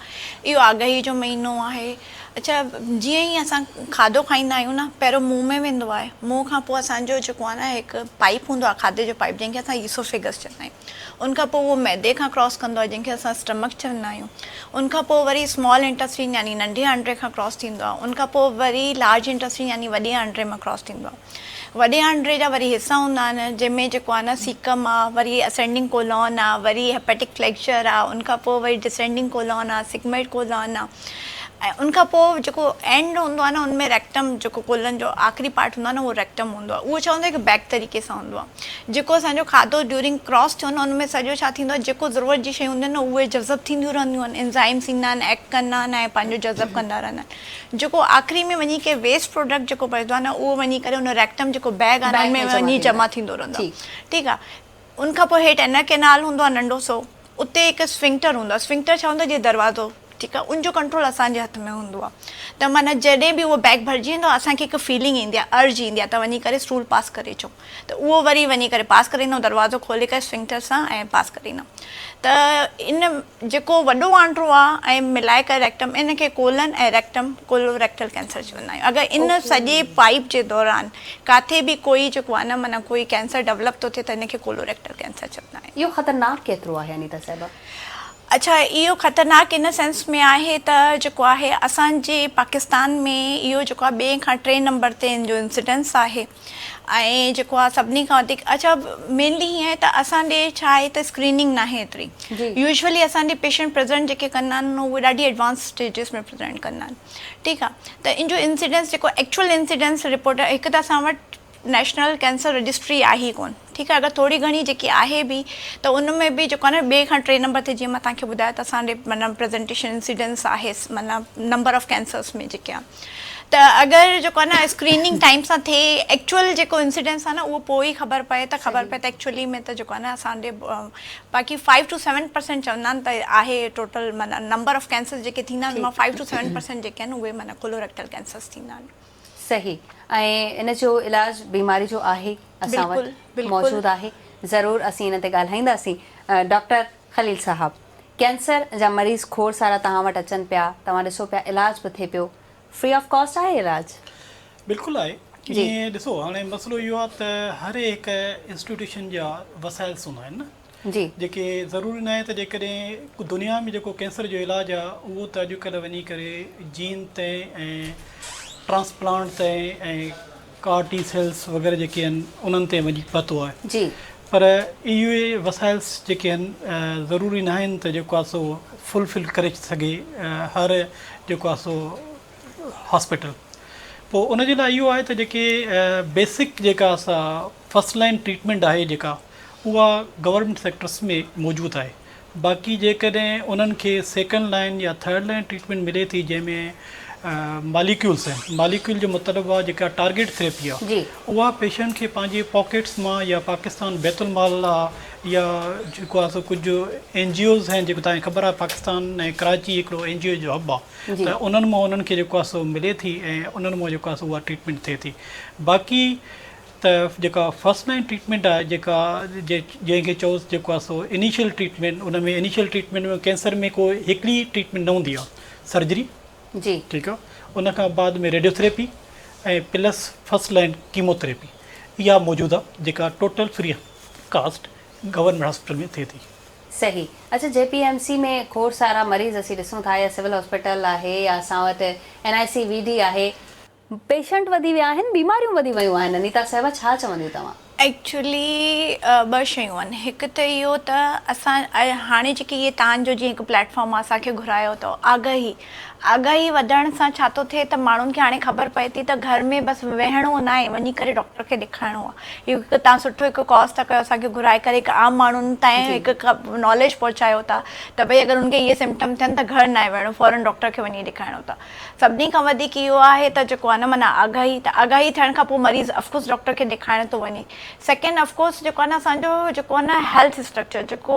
इहो आगाही जो महीनो आहे। अच्छा, जीअं ई असां खाधो खाईंदा आहियूं न, पहिरियों मुंहुं में वेंदो आहे, मुंहुं खां पोइ असांजो जेको आहे न हिकु पाइप हूंदो आहे खाधे जो पाइप, जंहिंखे असां ईसोफेगस चवंदा आहियूं। उनखां पोइ उहो मैदे खां क्रॉस कंदो आहे, जंहिंखे असां स्टमक चवंदा आहियूं। उनखां पोइ वरी स्मॉल इंटेस्टाइन यानी नंढे आंड्रे खां क्रॉस थींदो आहे। उनखां पोइ वरी लार्ज इंटेस्टाइन यानी वॾे आंड्रे मां क्रॉस थींदो आहे। वॾे आंड्रे जा वरी हिसा हूंदा आहिनि, जंहिंमें जेको आहे न सीकम आहे, वरी असेंडिंग कोलॉन आहे, वरी हेपेटिक फ्लैक्चर आहे, उनखां पोइ वरी डिसेंडिंग कोलॉन आहे, सिग्मोइड कोलॉन आहे। ऐं उनखां पोइ जेको एंड हूंदो आहे न, उनमें रेक्टम जेको कोलन जो आख़िरी पार्ट हूंदो आहे न, उहो रेक्टम हूंदो आहे। उहो चवंदो आहे कि बैक तरीक़े सां हूंदो आहे। जेको असांजो खाधो ड्यूरिंग क्रॉस थियो न, उनमें सॼो छा थींदो आहे, जेको ज़रूरत जी शयूं हूंदियूं आहिनि न उहे जज़ब थींदियूं रहंदियूं आहिनि, एंज़ाइम्स ईंदा आहिनि, एक्ट कंदा आहिनि ऐं पंहिंजो जज़ब कंदा रहंदा आहिनि। जेको आख़िरी में वञी करे वेस्ट प्रोडक्ट जेको बचंदो आहे न, उहो वञी करे उन रेक्टम जेको बैग आहे उनमें वञी जमा थींदो रहंदो आहे। ठीकु आहे, उनखां पोइ हेठि एनर कैनाल हूंदो आहे नंढो सो, उते हिकु स्फिंक्टर हूंदो आहे। स्फिंक्टर छा हूंदो आहे, जीअं दरवाज़ो। ठीकु आहे, उनजो कंट्रोल असांजे हथ में हूंदो आहे। त माना जॾहिं बि उहो बैग भरिजी वेंदो आहे, असांखे हिकु फीलिंग ईंदी आहे, अर्ज ईंदी आहे त वञी करे स्टूल पास करे अचो। त उहो वरी वञी करे पास करे ईंदो, दरवाज़ो खोले करे स्फिंक्टर सां ऐं पास करे ईंदो। त इन जेको वॾो आंड्रो आहे ऐं मिलाए करे रेक्टम, इन खे कोलन ऐं रेक्टम कोलोरेक्टल कैंसर चवंदा आहियूं। अगरि इन सॼे पाइप जे दौरान काथे बि कोई जेको आहे न माना कोई कैंसर डेवलप थो थिए त इन खे कोलोरेक्टल कैंसर चवंदा आहियूं। इहो ख़तरनाक केतिरो आहे अनीता साहिबा? अच्छा, इहो ख़तरनाक इन सेंस में आहे त जेको आहे असांजे पाकिस्तान में इहो जेको आहे 2 खां 3 नंबर ते इन जो इंसिडेंस आहे। ऐं जेको आहे सभिनी खां वधीक, अच्छा मेनली हीअं आहे त असांजे छा आहे त स्क्रीनिंग न आहे एतिरी। यूजुअली असांजे पेशेंट प्रेज़ेंट जेके कंदा आहिनि उहे ॾाढी एडवांस स्टेजिस में प्रेज़ेंट कंदा आहिनि। ठीकु आहे, त इन जो इंसिडेंस जेको एक्चुअल इंसिडेंस रिपोर्ट हिकु त असां वटि नेशनल कैंसर रजिस्ट्री आहे ई कोन। ठीकु आहे, अगरि थोरी घणी जेकी आहे बि त उन में बि जेको आहे न 2 खां 3 नंबर ते, जीअं मां तव्हांखे ॿुधायो त असांजे माना प्रेज़ेंटेशन इंसिडेंस आहे माना नंबर ऑफ कैंसर्स में जेके आहे। त अगरि जेको आहे न स्क्रीनिंग टाइम सां थिए, एक्चुअल जेको इंसिडेंस आहे न उहो पोइ ई ख़बर पए त एक्चुअली में त जेको आहे न असांजे बाक़ी 5 to 7% चवंदा आहिनि त आहे टोटल माना नंबर ऑफ कैंसर्स जेके थींदा आहिनि, मां 5 to 7% जेके आहिनि उहे माना कोलोरेक्टल कैंसर्स थींदा आहिनि। सही, ऐं इन जो इलाज बीमारी जो आहे असां वटि मौजूदु आहे। ज़रूरु असीं इन ते ॻाल्हाईंदासीं। डॉक्टर खलील साहब, कैंसर जा मरीज़ खोड़ सारा तव्हां वटि अचनि पिया, तव्हां ॾिसो पिया इलाज बि थिए पियो, फ्री ऑफ कॉस्ट आहे इलाज? बिल्कुलु आहे। ईअं ॾिसो, हाणे मसइलो इहो आहे त हर हिकु इंस्टीट्यूशन जा वसाइल्स हूंदा आहिनि न, जी, जेके ज़रूरी न आहे त जेकॾहिं दुनिया में जेको कैंसर जो इलाजु आहे उहो त अॼुकल्ह वञी करे जीन ते ऐं ट्रांसप्लांट ते ऐं कार टी सेल्स वग़ैरह जेके आहिनि उन्हनि ते वञी पतो आहे जी। पर इहे वसाइल्स जेके आहिनि ज़रूरी न आहिनि त जेको आहे सो फुलफिल करे सघे हर जेको आहे सो हॉस्पिटल। पोइ उनजे लाइ इहो आहे त जेके बेसिक जेका असां फस्ट लाइन ट्रीटमेंट आहे जेका उहा गवर्नमेंट सेक्टर्स में मौजूदु आहे। बाक़ी जेकॾहिं उन्हनि खे सेकेंड लाइन या थर्ड लाइन ट्रीटमेंट मिले थी, जंहिंमें मालिक्यूल्स आहिनि। मालिक्यूल जो मतिलबु आहे जेका टारगेट थेरेपी आहे जी उहा पेशेंट खे पंहिंजे पॉकेट्स मां या पाकिस्तान बैतुल माल आहे या जेको आहे सो कुझु NGOs आहिनि जेको तव्हांखे ख़बर आहे पाकिस्तान ऐं कराची हिकिड़ो NGO जो हब आहे जी। त उन्हनि मां उन्हनि खे जेको आहे सो मिले थी ऐं उन्हनि मां जेको आहे सो उहा ट्रीटमेंट थिए थी। बाक़ी त जेका फर्स्ट लाइन ट्रीटमेंट आहे जेका जंहिंखे चओसि जेको आहे सो इनिशियल ट्रीटमेंट, उन में इनिशियल ट्रीटमेंट में कैंसर में को हिकिड़ी ट्रीटमेंट न हूंदी आहे, सर्जरी, जी ठीकु आहे। उन खां बाद में रेडियोथेरेपी ऐं प्लस फर्स्ट लाइन कीमोथेरेपी इहा मौजूदु आहे जेका total free cost government hospital में थिए थी। सही। अच्छा, JPMC में खोड़ सारा मरीज़ असीं ॾिसूं था, या सिविल हॉस्पिटल आहे या असां वटि NIC VD आहे, पेशेंट वधी विया आहिनि, बीमारियूं वधी वियूं आहिनि। अनीता साहिबा छा चवंदियूं तव्हां? एक्चुअली ॿ शयूं आहिनि। हिकु त इहो त असां हाणे जेकी इहे तव्हांजो जीअं हिकु प्लेटफॉर्म आहे, असांखे घुरायो अथव, आगाही वधण सां छा थो थिए त माण्हुनि खे हाणे ख़बर पए थी त घर में बसि वेहणो न आहे, वञी करे डॉक्टर खे ॾेखारिणो आहे। इहो हिकु तव्हां सुठो हिकु कॉज़ था कयो, असांखे घुराए करे हिकु आम माण्हुनि ताईं हिकु नॉलेज पहुचायो था त भई अगरि उनखे इहे सिम्टम थियनि त घर न आहे वेहणो, फौरन डॉक्टर खे वञी ॾेखारिणो था। सभिनी खां वधीक इहो आहे त जेको आहे न माना आगाही थियण खां पोइ मरीज़ ऑफकोर्स डॉक्टर खे ॾेखारण थो वञे। सेकेंड ऑफकोर्स जेको आहे न असांजो जेको आहे न हेल्थ स्ट्रक्चर, जेको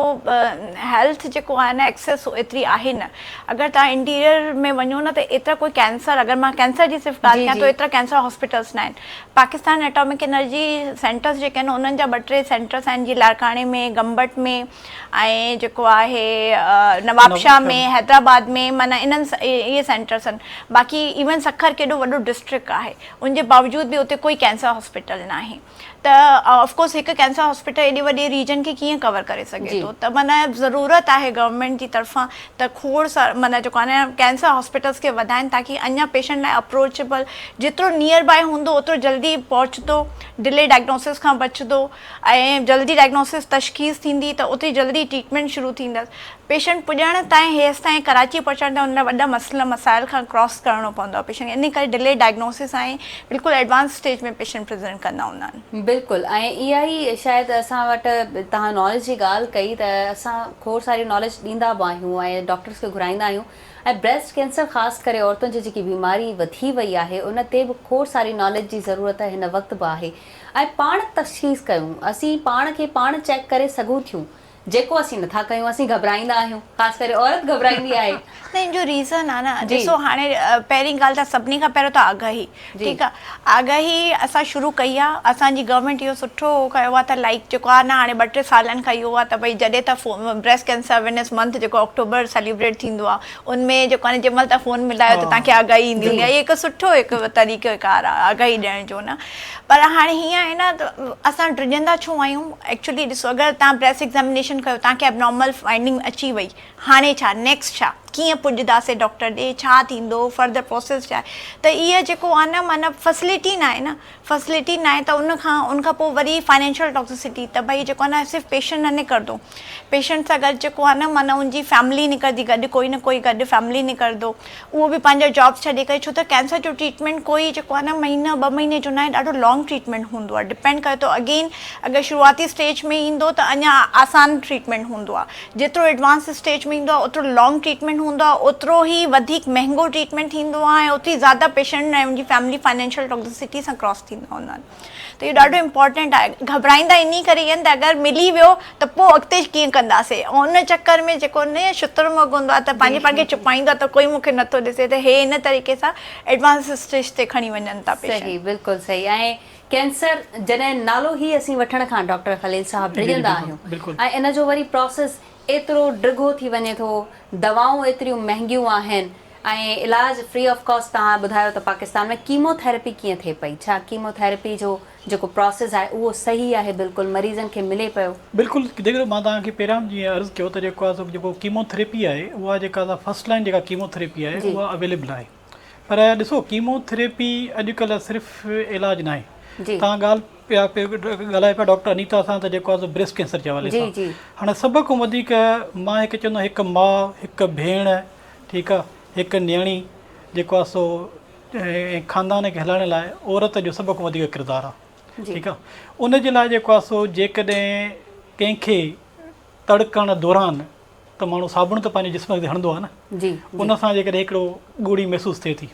हेल्थ जेको आहे न एक्सेस एतिरी आहे न। अगरि तव्हां इंटीरियर में वञो न त एतिरा कोई कैंसर, अगरि मां कैंसर जी सिर्फ़ु ॻाल्हि कयां त एतिरा कैंसर हॉस्पिटल्स न आहिनि। पाकिस्तान एटॉमिक एनर्जी सेंटर्स जेके आहिनि उन्हनि जा 2-3 सेंटर्स आहिनि, जीअं लाड़काणे में, गंबट में ऐं जेको आहे नवाबशाह में, हैदराबाद में, माना इन्हनि इहे सेंटर्स आहिनि। बाक़ी इवन सखर केॾो वॾो डिस्ट्रिक्ट आहे, उनजे बावजूद बि उते कोई कैंसर हॉस्पिटल न आहे। त ऑफकोर्स हिकु कैंसर हॉस्पिटल एॾे वॾे रीजन खे कीअं कवर करे सघे थो, त माना ज़रूरत आहे गवर्नमेंट जी तरफ़ां त खोड़ माना जेको आहे न कैंसर हॉस्पिटल्स खे वधाइनि, ताकी अञा पेशेंट लाइ अप्रोचेबल, जेतिरो नियर बाय हूंदो ओतिरो जल्दी पहुचंदो, डिले डायग्नोसिस खां बचंदो, ऐं जल्दी डायग्नोसिस तशख़ीस थींदी त ओतिरी जल्दी ट्रीटमेंट शुरू थींदसि। पेशेंट पुॼण ताईं हेसि ताईं कराची पहुचण ताईं उन लाइ वॾा मसाइल खां क्रॉस करिणो पवंदो आहे पेशेंट, इन करे डिले डायग्नोसिस ऐं बिल्कुलु एडवांस स्टेज में पेशेंट प्रेज़ेंट कंदा हूंदा आहिनि। बिल्कुलु। ऐं इहा ई शायदि असां वटि तव्हां नॉलेज जी ॻाल्हि कई त असां खोड़ सारी नॉलेज ॾींदा बि आहियूं ऐं डॉक्टर्स खे घुराईंदा आहियूं। ऐं ब्रेस्ट कैंसर ख़ासि करे औरतुनि जी जेकी बीमारी वधी वई आहे उन ते बि खोड़ सारी नॉलेज जी ज़रूरत हिन वक़्तु बि आहे। ऐं पाण तशख़ीस कयूं, असीं पाण खे पाण चेक करे सघूं थियूं, जेको असीं नथा कयूं असीं घबराईंदा आहियूं, ख़ासि करे औरत घबराईंदी आहे। न इन जो रीज़न आहे न, ॾिसो हाणे पहिरीं ॻाल्हि त सभिनी खां पहिरियों त आगाही, ठीकु आहे। आगाही असां शुरू कई आहे, असांजी गवर्नमेंट इहो सुठो कयो आहे त लाइक जेको आहे न हाणे 2-3 सालनि खां इहो आहे त भई जॾहिं त ब्रेस्ट कैंसर अवेयरनेस मंथ जेको अक्टूबर सेलिब्रेट थींदो आहे, उनमें जेको आहे जंहिं महिल तव्हां फ़ोन मिलायो त तव्हांखे आगाही ईंदी हूंदी आहे। इहो हिकु सुठो हिकु तरीक़ेकार आहे आगाही ॾियण जो न। पर हाणे हीअं आहे न त असां डिॼंदा छो आहियूं, एक्चुअली ॾिसो अगरि तव्हां ब्रेस्ट एग्ज़ामिनेशन कयो, तव्हांखे एबनॉर्मल फाइंडिंग अची वई, हाणे छा, नेक्स्ट छा, कीअं पुॼंदासीं डॉक्टर ॾे, छा थींदो, फर्दर प्रोसेस छा आहे। त इहा जेको आहे न माना फैसिलिटी न आहे न, फैसिलिटी न आहे त उनखां पोइ वरी फाइनेंशियल टॉक्सिसिटी, त भई जेको आहे न सिर्फ़ु पेशेंट न निकिरंदो, पेशेंट सां गॾु जेको आहे न माना उनजी फैमिली निकिरंदी गॾु, कोई न कोई गॾु फैमिली निकिरंदो, उहो बि पंहिंजा जॉब छॾे करे। छो त कैंसर जो ट्रीटमेंट कोई जेको आहे न महीना 2 महीने जो न आहे, ॾाढो लॉन्ग ट्रीटमेंट हूंदो आहे। डिपेंड करे थो अगेन, अगरि शुरूआती स्टेज में ईंदो त अञा आसान ट्रीटमेंट हूंदो आहे, जेतिरो एडवांस स्टेज में ईंदो आहे ओतिरो लॉन्ग ट्रीटमेंट हूंदो आहे, ओतिरो ई वधीक महांगो ट्रीटमेंट थींदो आहे, ऐं ओतिरी ज़्यादा पेशेंट ऐं उनजी फैमिली फाइनेंशियल टॉक्सिसिटी सां क्रॉस थींदा हूंदा आहिनि। त इहो ॾाढो इंपॉर्टेंट आहे। घबराईंदा इन करे आहिनि त अगरि मिली वियो त पोइ अॻिते कीअं कंदासीं, ऐं उन चक्कर में जेको न शुतुरमुर्ग हूंदो आहे त पंहिंजे पाण खे छुपाईंदो आहे त कोई मूंखे नथो ॾिसे, त हे इन तरीक़े सां एडवांस स्टेज ते खणी वञनि था पेशेंट। सही, बिल्कुलु सही। ऐं कैंसर जॾहिं नालो ई असीं वठण खां डॉक्टर खलील साहब डिॼंदा आहियूं, ऐं इन जो वरी प्रोसेस एतिरो ड्रिघो थी वञे थो, दवाऊं एतिरियूं महांगियूं आहिनि, ऐं इलाज फ्री ऑफ कॉस्ट। तव्हां ॿुधायो त पाकिस्तान में कीमोथेरेपी कीअं थिए पई, छा कीमोथेरेपी जो जेको प्रोसेस आहे उहो सही आहे, बिल्कुलु मरीज़नि खे मिले पियो? बिल्कुलु। देखो मां तव्हांखे पहिरियां जीअं अर्ज़ु कयो त जेको आहे जेको कीमोथेरेपी आहे उहा जेका फर्स्ट लाइन जेका कीमोथेरेपी आहे उहा अवेलेबल आहे। पर ॾिसो कीमोथेरेपी अॼुकल्ह सिर्फ़ु इलाजु न आहे। तव्हां ॻाल्हाए पिया डॉक्टर अनीता सां त जेको आहे ब्रेस्ट कैंसर जे हवाले सां, हाणे सभ खां वधीक मां हिकु चवंदो आहियां, हिकु माउ, हिकु भेण, ठीकु आहे, हिकु न्याणी जेको आहे सो ख़ानदान खे हलाइण लाइ औरत जो सभ खां वधीक किरदारु आहे, ठीकु आहे। उनजे लाइ जेको आहे सो जेकॾहिं कंहिंखे तड़कण दौरान त माण्हू साबुण त पंहिंजे जिस्म ते हणंदो आहे न, उन सां जेकॾहिं हिकिड़ो ॻोड़ी महसूसु थिए थी,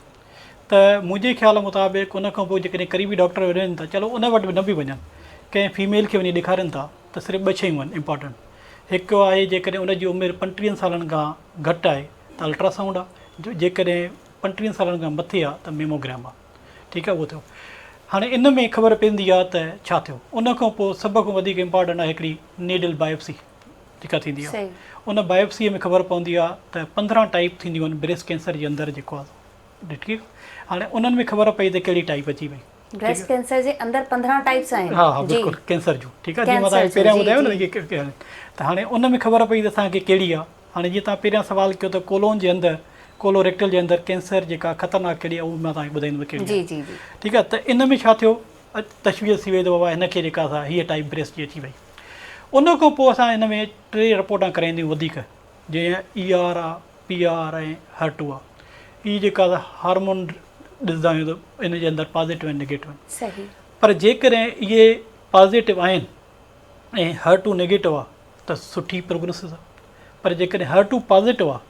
त मुंहिंजे ख़्याल मुताबिक़ उन खां पोइ जेकॾहिं क़रीबी डॉक्टर वञनि था, चलो उन वटि बि न बि वञनि, कंहिं फीमेल खे वञी ॾेखारनि था त सिर्फ़ु 2 शयूं आहिनि इम्पॉर्टेंट। हिकु आहे जेकॾहिं उनजी उमिरि 35 सालनि खां घटि आहे त अल्ट्रासाउंड आहे, जेकॾहिं 35 सालनि खां मथे आहे त मेमोग्राम आहे। ठीकु आहे, उहो थियो। हाणे इन में ख़बर पवंदी आहे त छा थियो। उन खां पोइ सभ खां वधीक इम्पॉर्टेंट आहे हिकिड़ी नीडल बायोप्सी जेका थींदी आहे। सही। उन बायोप्सीअ में ख़बर पवंदी आहे त 15 टाइप थींदियूं आहिनि ब्रेस्ट कैंसर जे अंदरि जेको आहे। ठीकु। हाणे उन्हनि में ख़बर पई त कहिड़ी टाइप अची वई। ब्रेस्ट कैंसर जे अंदर 15 टाइप्स आहिनि। हा हा बिल्कुलु, कैंसर जूं। ठीकु आहे, जीअं मां तव्हांखे पहिरियां ॿुधायो न त हाणे उन में ख़बर पई त असांखे कहिड़ी आहे। हाणे जीअं तव्हां पहिरियां सुवाल कयो त कोलोन जे अंदरि, कोलोरेक्टल जे अंदरि कैंसर जेका ख़तरनाक कहिड़ी आहे, उहो मां तव्हांखे ॿुधाईंदुमि कहिड़ी। जी जी जी। ठीकु आहे, त इन में छा थियो, तशवीस थी वई त बाबा हिनखे जेका असां हीअ टाइप ब्रेस्ट जी अची वई। उन खां पोइ असां हिन में 3 रिपोर्टां कराईंदियूं वधीक, जीअं ER आहे, PR ऐं HER2 आहे। हीअ जेका हार्मोन ॾिसंदा आहियूं त इन जे अंदरि पॉज़िटिव ऐं नेगेटिव आहिनि। सही। पर पर जेकॾहिं इहे पॉज़िटिव आहिनि ऐं HER2 नेगेटिव आहे त सुठी प्रोग्नोसिस आहे। पर जेकॾहिं HER2 पॉज़िटिव आहे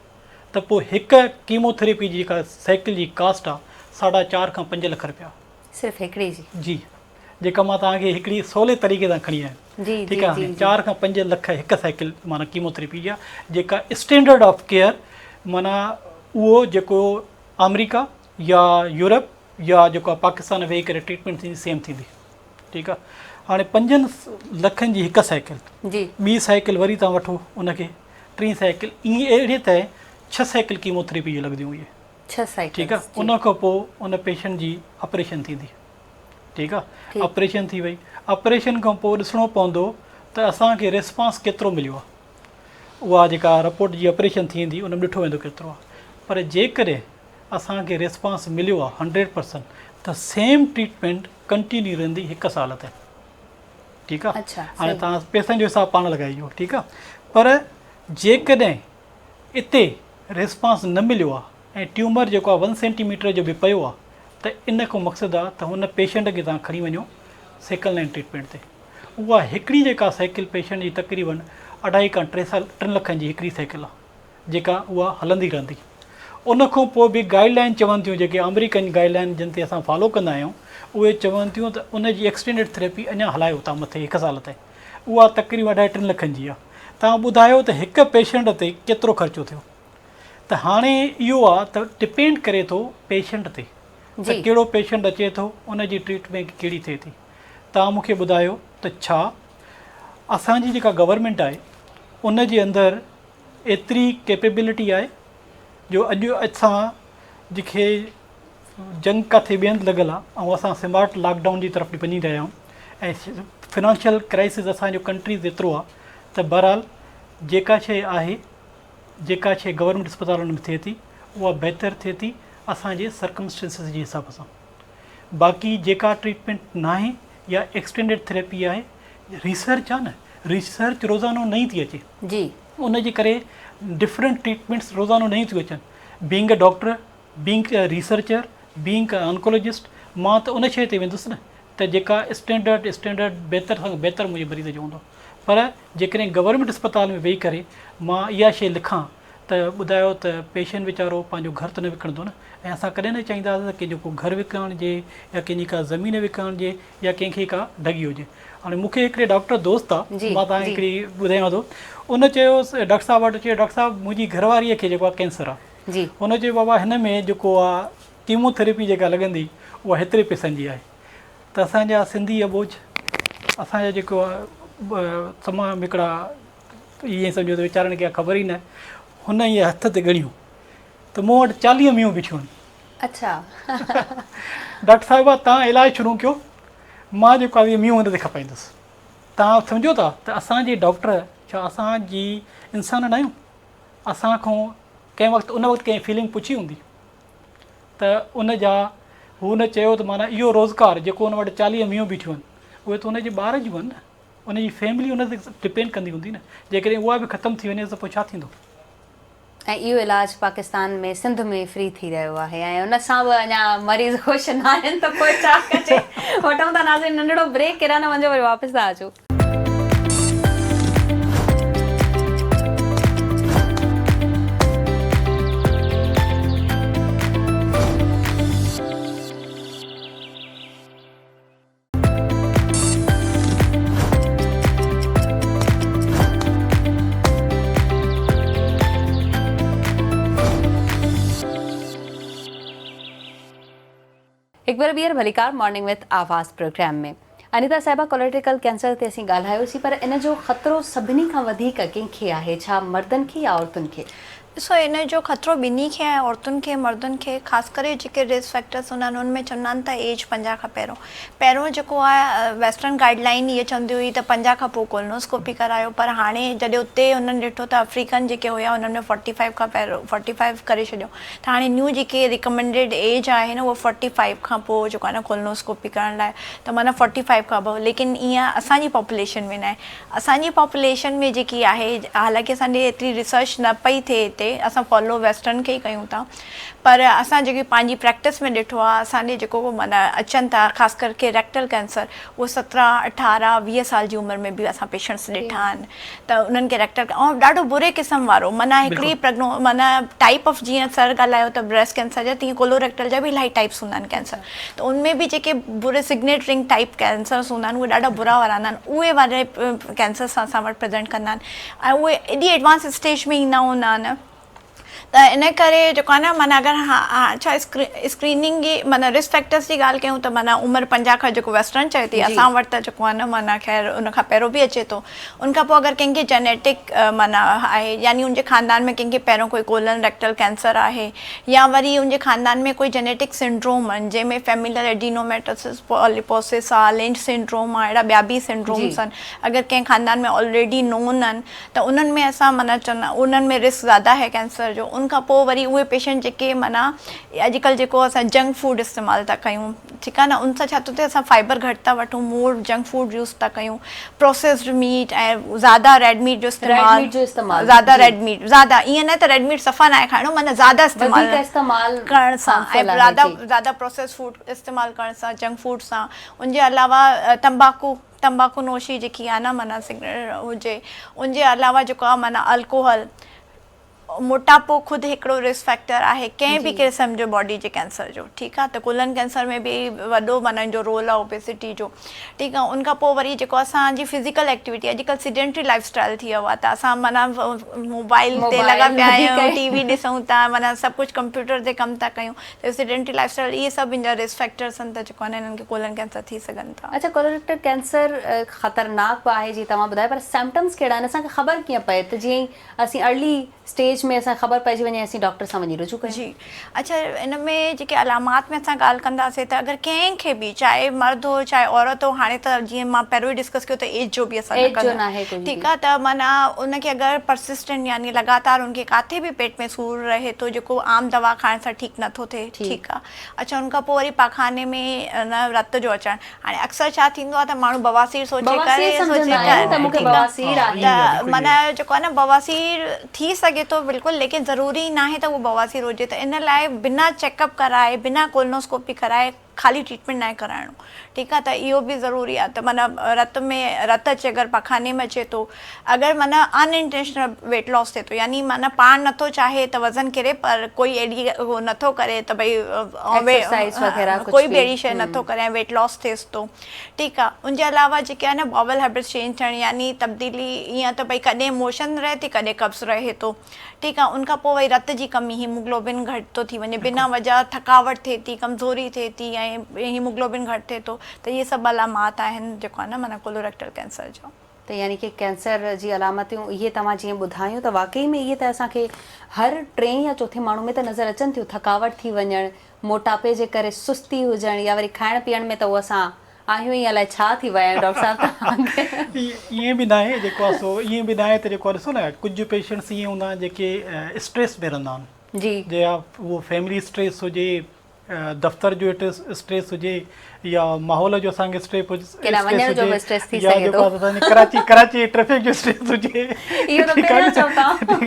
त पोइ हिकु कीमोथेरेपी जी जेका साइकिल जी कास्ट आहे 4.5 खां 5 लख रुपया। सिर्फ़ु हिकिड़ी जी? जी, जेका मां तव्हांखे हिकिड़ी सवले तरीक़े सां खणी आहियां। जी ठीकु आहे, 4 खां 5 लख हिकु साइकिल माना कीमोथेरेपी जी आहे, जेका स्टैंडर्ड ऑफ केयर माना उहो जेको अमेरिका या यूरोप या जेको आहे पाकिस्तान वेही करे ट्रीटमेंट थींदी सेम थींदी। ठीकु आहे। हाणे 5 लखनि जी हिकु साइकिल, जी। ॿी साइकिल वरी तव्हां वठो उनखे, 3 साइकिल, ईअं अहिड़े तरह 6 साइकिल कीमोथेरेपी जी लॻंदियूं इहे। 6 साइकिल। ठीकु आहे। उन खां पोइ उन पेशेंट जी ऑपरेशन थींदी। ठीकु आहे, ऑपरेशन थी वई। ऑपरेशन खां पोइ ॾिसणो पवंदो त असांखे रिस्पॉन्स केतिरो मिलियो आहे। उहा जेका रिपोर्ट जी ऑपरेशन थींदी उन में ॾिठो वेंदो केतिरो आहे। पर जेकॾहिं असांखे रिस्पॉन्स मिलियो आहे 100% त सेम ट्रीटमेंट कंटिन्यू रहंदी 1 साल ताईं। ठीकु आहे। अच्छा। हाणे तव्हां पैसनि जो हिसाबु पाण लॻाइजो। ठीकु आहे। पर जेकॾहिं इते रिस्पॉन्स न मिलियो आहे ऐं ट्यूमर जेको आहे 1 सेंटीमीटर जो बि पियो आहे त इन खां मक़सदु आहे त हुन पेशेंट खे तव्हां खणी वञो सेकंड लाइन ट्रीटमेंट ते। उहा हिकिड़ी जेका साइकिल पेशेंट जी तक़रीबन 2.5 खां 3 लखनि जी हिकिड़ी साइकिल आहे जेका उहा हलंदी रहंदी। उन खां पोइ बि गाइडलाइन चवनि थियूं, जेके अमेरिकन गाइडलाइन जिन ते असां फॉलो कंदा आहियूं, उहे चवनि थियूं त उन जी एक्सटेंडेड थेरेपी अञा हलायो था मथे 1 साल ताईं। उहा तक़रीबन 2.5-3 लखनि जी आहे। तव्हां ॿुधायो त हिकु पेशेंट ते केतिरो ख़र्चो थियो। त हाणे इहो आहे त डिपेंड करे थो पेशेंट ते त कहिड़ो पेशेंट अचे थो, उन जी ट्रीटमेंट कहिड़ी थिए थी। तव्हां मूंखे ॿुधायो त छा असांजी जेका गवर्नमेंट आहे उन जे अंदरि एतिरी कैपेबिलिटी आहे जो अॼु असां जेके जंग किथे ॿियनि लॻल आहे ऐं असां स्मार्ट लॉकडाउन जी तरफ़ वञी रहिया आहियूं ऐं फिनेंशियल क्राइसिस असांजो कंट्रीज़ एतिरो आहे त बहरहाल जेका शइ आहे, जेका शइ गवर्नमेंट अस्पतालुनि में थिए थी उहा बहितर थिए थी असांजे सर्कमस्टेंसिस जे हिसाब सां। बाक़ी जेका ट्रीटमेंट न आहे या एक्सटेंडेड थेरेपी आहे, रिसर्च आहे न, रिसर्च रोज़ानो नई थी अचे। जी। उन जे करे डिफरेंट ट्रीटमेंट्स रोज़ानो नयूं थियूं अचनि। Being a doctor, being a researcher, being a oncologist, मां त उन शइ ते वेंदुसि न त जेका स्टैंडर्ड बहितर खां बहितर मुंहिंजे मरीज़ जो हूंदो। पर जेकॾहिं गवर्नमेंट अस्पताल में वेही करे मां इहा शइ लिखां त ॿुधायो त पेशेंट वीचारो पंहिंजो घर त न विकिणंदो न। ऐं असां कॾहिं न चाहींदासीं त कंहिंजो को घर विकिणणु हुजे या कंहिंजी का ज़मीन विकिणणु हुजे या कंहिंखे का ढगी हुजे। हाणे मूंखे हिकिड़े डॉक्टर दोस्त आहे, मां तव्हांखे हिकिड़ी ॿुधायांव थो। उन चयोसि डॉक्टर साहिबु वटि चयो, डॉक्टर साहिबु मुंहिंजी घरवारीअ खे जेको आहे कैंसर आहे। जी। हुन चयो बाबा हिन में जेको आहे कीमोथेरेपी जेका लॻंदी उहा हेतिरे पैसनि जी आहे। त असांजा सिंधी अबोझ, असांजा जेको आहे तमामु हिकिड़ा ईअं सम्झो त वीचारनि खे ख़बर ई न, हुन इहे हथ ते ॻणियूं त मूं वटि 40 मियूं बीठियूं आहिनि। अच्छा। डॉक्टर साहिबा तव्हां इलाजु शुरू कयो, मां जेको आहे इहे मियूं हुन ते खपाईंदुसि। तव्हां सम्झो था त असांजे डॉक्टर छा असांजी इंसान न आहियूं? असां खां कंहिं वक़्तु उन वक़्तु कंहिं फीलिंग पुछी हूंदी त उन जा हुन चयो त माना इहो रोज़गारु जेको हुन वटि 40 मियूं बीठियूं आहिनि उहे त हुनजे ॿार जूं आहिनि न, उनजी फैमिली उन ते डिपेंड कंदी हूंदी न। जेकॾहिं उहा बि ख़तमु थी वञे त पोइ छा थींदो? ऐं इहो इलाजु पाकिस्तान में सिंध में फ्री थी रहियो आहे ऐं उन सां बि अञा मरीज़ ख़ुशि न आहिनि त पोइ छा कजे। वठूं था नाज़रीन नंढिड़ो ब्रेक, केॾा न वञो, वरी वापसि था अचो। हिकु बार ॿीहर भलीकार मॉर्निंग विथ आवाज़ प्रोग्राम में अनीता साहिबा कोलोरेक्टल कैंसर ते असीं ॻाल्हायोसीं पर इन जो ख़तरो सभिनी खां वधीक कंहिंखे आहे छा मर्दनि खे या औरतुनि खे? ॾिसो इन जो ख़तरो ॿिन्ही खे आहे औरतुनि खे मर्दनि खे ख़ासि करे जेके रिस्क फैक्टर्स हूंदा आहिनि उनमें चवंदा आहिनि त एज 50 खां पहिरियों जेको आहे वेस्टर्न गाइडलाइन इहे चवंदी हुई त 50 खां पोइ कोलोनोस्कोपी करायो पर हाणे जॾहिं उते हुननि ॾिठो त अफ्रीकन जेके हुया उन्हनि में 45 खां पहिरियों 45 करे छॾियो त हाणे न्यू जेके रिकमेंडेड एज आहे न उहो 45 खां पोइ जेको आहे न कोलोनोस्कोपी करण लाइ त माना 45 खां पोइ लेकिन ईअं असांजी पॉपुलेशन में न आहे असांजी पॉपुलेशन में जेकी आहे हालांकि असांजी एतिरी रिसर्च न पई थिए हिते असां फॉलो वेस्टर्न खे ई कयूं था पर असां जेकी पंहिंजी प्रैक्टिस में ॾिठो आहे असांजे जेको माना अचनि था ख़ासि करके रेक्टल कैंसर उहो 17, 18, 20 साल जी उमिरि में बि असां पेशेंट्स ॾिठा आहिनि त उन्हनि खे रेक्टल ऐं ॾाढो बुरे क़िस्म वारो माना हिकिड़ी माना टाइप ऑफ जीअं सर ॻाल्हायो त ब्रेस्ट कैंसर जा तीअं कोलोरेक्टल जा बि इलाही टाइप्स हूंदा आहिनि कैंसर त उनमें बि जेके बुरे सिग्नेट रिंग टाइप कैंसर्स हूंदा आहिनि उहे ॾाढा बुरा वारा हूंदा आहिनि उहे वारे कैंसर्स असां वटि प्रेज़ेंट कंदा आहिनि ऐं उहे एॾी एडवांस स्टेज में ईंदा हूंदा आहिनि त इन करे जेको आहे न माना अगरि छा स्क्रीनिंग जी माना रिस्क फैक्टर्स जी ॻाल्हि कयूं त माना उमिरि 50 खां जेको वेस्टर्न चए थी असां वटि त जेको आहे न माना ख़ैर उन खां पहिरियों बि अचे थो उन खां पोइ अगरि कंहिंखे जेनेटिक माना आहे यानी उनजे ख़ानदान में कंहिंखे पहिरियों कोई कोलन रेक्टल कैंसर आहे या वरी उनजे ख़ानदान में कोई जेनेटिक सिंड्रोम आहिनि जंहिंमें फैमिलियल एडिनोमेटोसिस पॉलिपोसिस आहे लिंच सिंड्रोम आहे अहिड़ा ॿिया बि सिंड्रोम्स आहिनि अगरि कंहिं ख़ानदान में ऑलरेडी नोन आहिनि त उन्हनि में असां माना चवंदा उन्हनि में रिस्क ज़्यादा आहे कैंसर जो उनखां पोइ वरी उहे पेशेंट जेके माना अॼुकल्ह जेको असां जंक फूड इस्तेमालु था कयूं ठीकु आहे न उन सां छा थो थिए असां फाइबर घटि था वठूं मोर जंक फूड यूज़ था कयूं प्रोसेस्ड मीट ऐं ज़्यादा रेड मीट जो इस्तेमालु ज़्यादा रेड मीट ज़्यादा ईअं न त रेड मीट सफ़ा न आहे खाइणो माना ज़्यादा इस्तेमालु करण सां ऐं ज़्यादा प्रोसेस फूड इस्तेमालु करण सां जंक फूड सां उनजे अलावा तंबाकू नोशी जेकी आहे न माना सिगरेट हुजे उनजे अलावा जेको आहे माना अल्कोहल मोटापो ख़ुदि हिकिड़ो रिस्क फैक्टर आहे कंहिं बि क़िस्म जो बॉडी जे कैंसर जो ठीकु आहे त कोलन कैंसर में बि वॾो माना जो रोल आहे ओबेसिटी जो ठीकु आहे उनखां पोइ वरी जेको असांजी फिज़िकल एक्टिविटी अॼुकल्ह सिडेंटरी लाइफ स्टाइल थी वियो आहे त असां माना मोबाइल ते लॻा पिया आहियूं टीवी ॾिसूं था माना सभु कुझु कंप्यूटर ते कमु था कयूं त सिडेंटरी लाइफ स्टाइल इहे सभु इन जा रिस्क फैक्टर्स आहिनि त जेको आहे हिननि खे कोलन कैंसर थी सघनि था। अच्छा कोलोरेक्टल कैंसर ख़तरनाक बि आहे जीअं तव्हां ॿुधायो पर सिम्पटम्स कहिड़ा आहिनि असांखे ख़बर कीअं पए त जीअं असीं अर्ली स्टेज में असां ख़बर पइजी वञे असीं डॉक्टर सां वञी रुजू कयूं? जी अच्छा इन में जेके अलामात में असां ॻाल्हि कंदासीं त अगरि कंहिंखे बि चाहे मर्द हो चाहे औरत हो हाणे त जीअं मां पहिरियों ई डिस्कस कयो त एज जो बि असां ठीकु आहे त माना उनखे अगरि परसिस्टेंट यानी लगातार उनखे किथे बि पेट में सूर रहे थो जेको आम दवा खाइण सां ठीकु नथो थिए ठीकु आहे अच्छा उनखां पोइ वरी पाखाने में न रत जो अचणु हाणे अक्सर छा थींदो आहे त माण्हू बवासीर सोचे करे त माना जेको आहे न बवासीर थी सघे थो बिल्कुलु लेकिन ज़रूरी न आहे त उहो बवासीर हुजे त इन लाइ बिना चेकअप कराए बिना कोलोनोस्कोपी कराए ख़ाली ट्रीटमेंट न कराइणो ठीकु आहे त इहो बि ज़रूरी आहे त माना रत अचे अगरि पखाने में अचे थो अगरि माना अनइंटेंशनल वेट लॉस थिए थो यानी माना पाण नथो चाहे त वज़न किरे पर कोई एॾी उहो नथो करे त भई कोई बि अहिड़ी शइ नथो करे ऐं वेट लॉस थिएसि थो ठीकु आहे उनजे अलावा जेके आहे न बॉवल हैबिट्स चेंज थियण यानी तब्दीली ईअं त भई कॾहिं मोशन रहे थी कॾहिं कब्ज़ रहे थो ठीकु आहे उनखां पोइ वरी रत जी कमी हीमोग्लोबिन घटि थो थी वञे बिना वजह थकावट थिए थी कमज़ोरी थिए थी ऐं हीमोग्लोबिन घटि थिए थो त इहे सभु अलामात आहिनि जेको आहे न माना कोलोरेक्टल कैंसर जो। त यानी कि कैंसर जी अलामतियूं इहे तव्हां जीअं ॿुधायूं त वाकई में इहे त असांखे हर टे या चौथे माण्हू में त नज़र अचनि थियूं थकावट थी वञणु मोटापे जे करे सुस्ती हुजणु या वरी खाइण पीअण में त उहो असां आहियूं ई अलाए छा थी विया आहियूं डॉक्टर साहिब ईअं बि न आहे जेको आहे सो ईअं बि न आहे त जेको आहे ॾिसो न कुझु पेशेंट्स ईअं हूंदा आहिनि जेके स्ट्रेस में रहंदा आहिनि जी जे उहो फैमिली स्ट्रेस हुजे दफ़्तर जो स्ट्रेस हुजे या माहौल जो असांखे स्ट्रेस हुजे या जेको आहे कराची ट्रैफिक जो स्ट्रेस हुजे ठीकु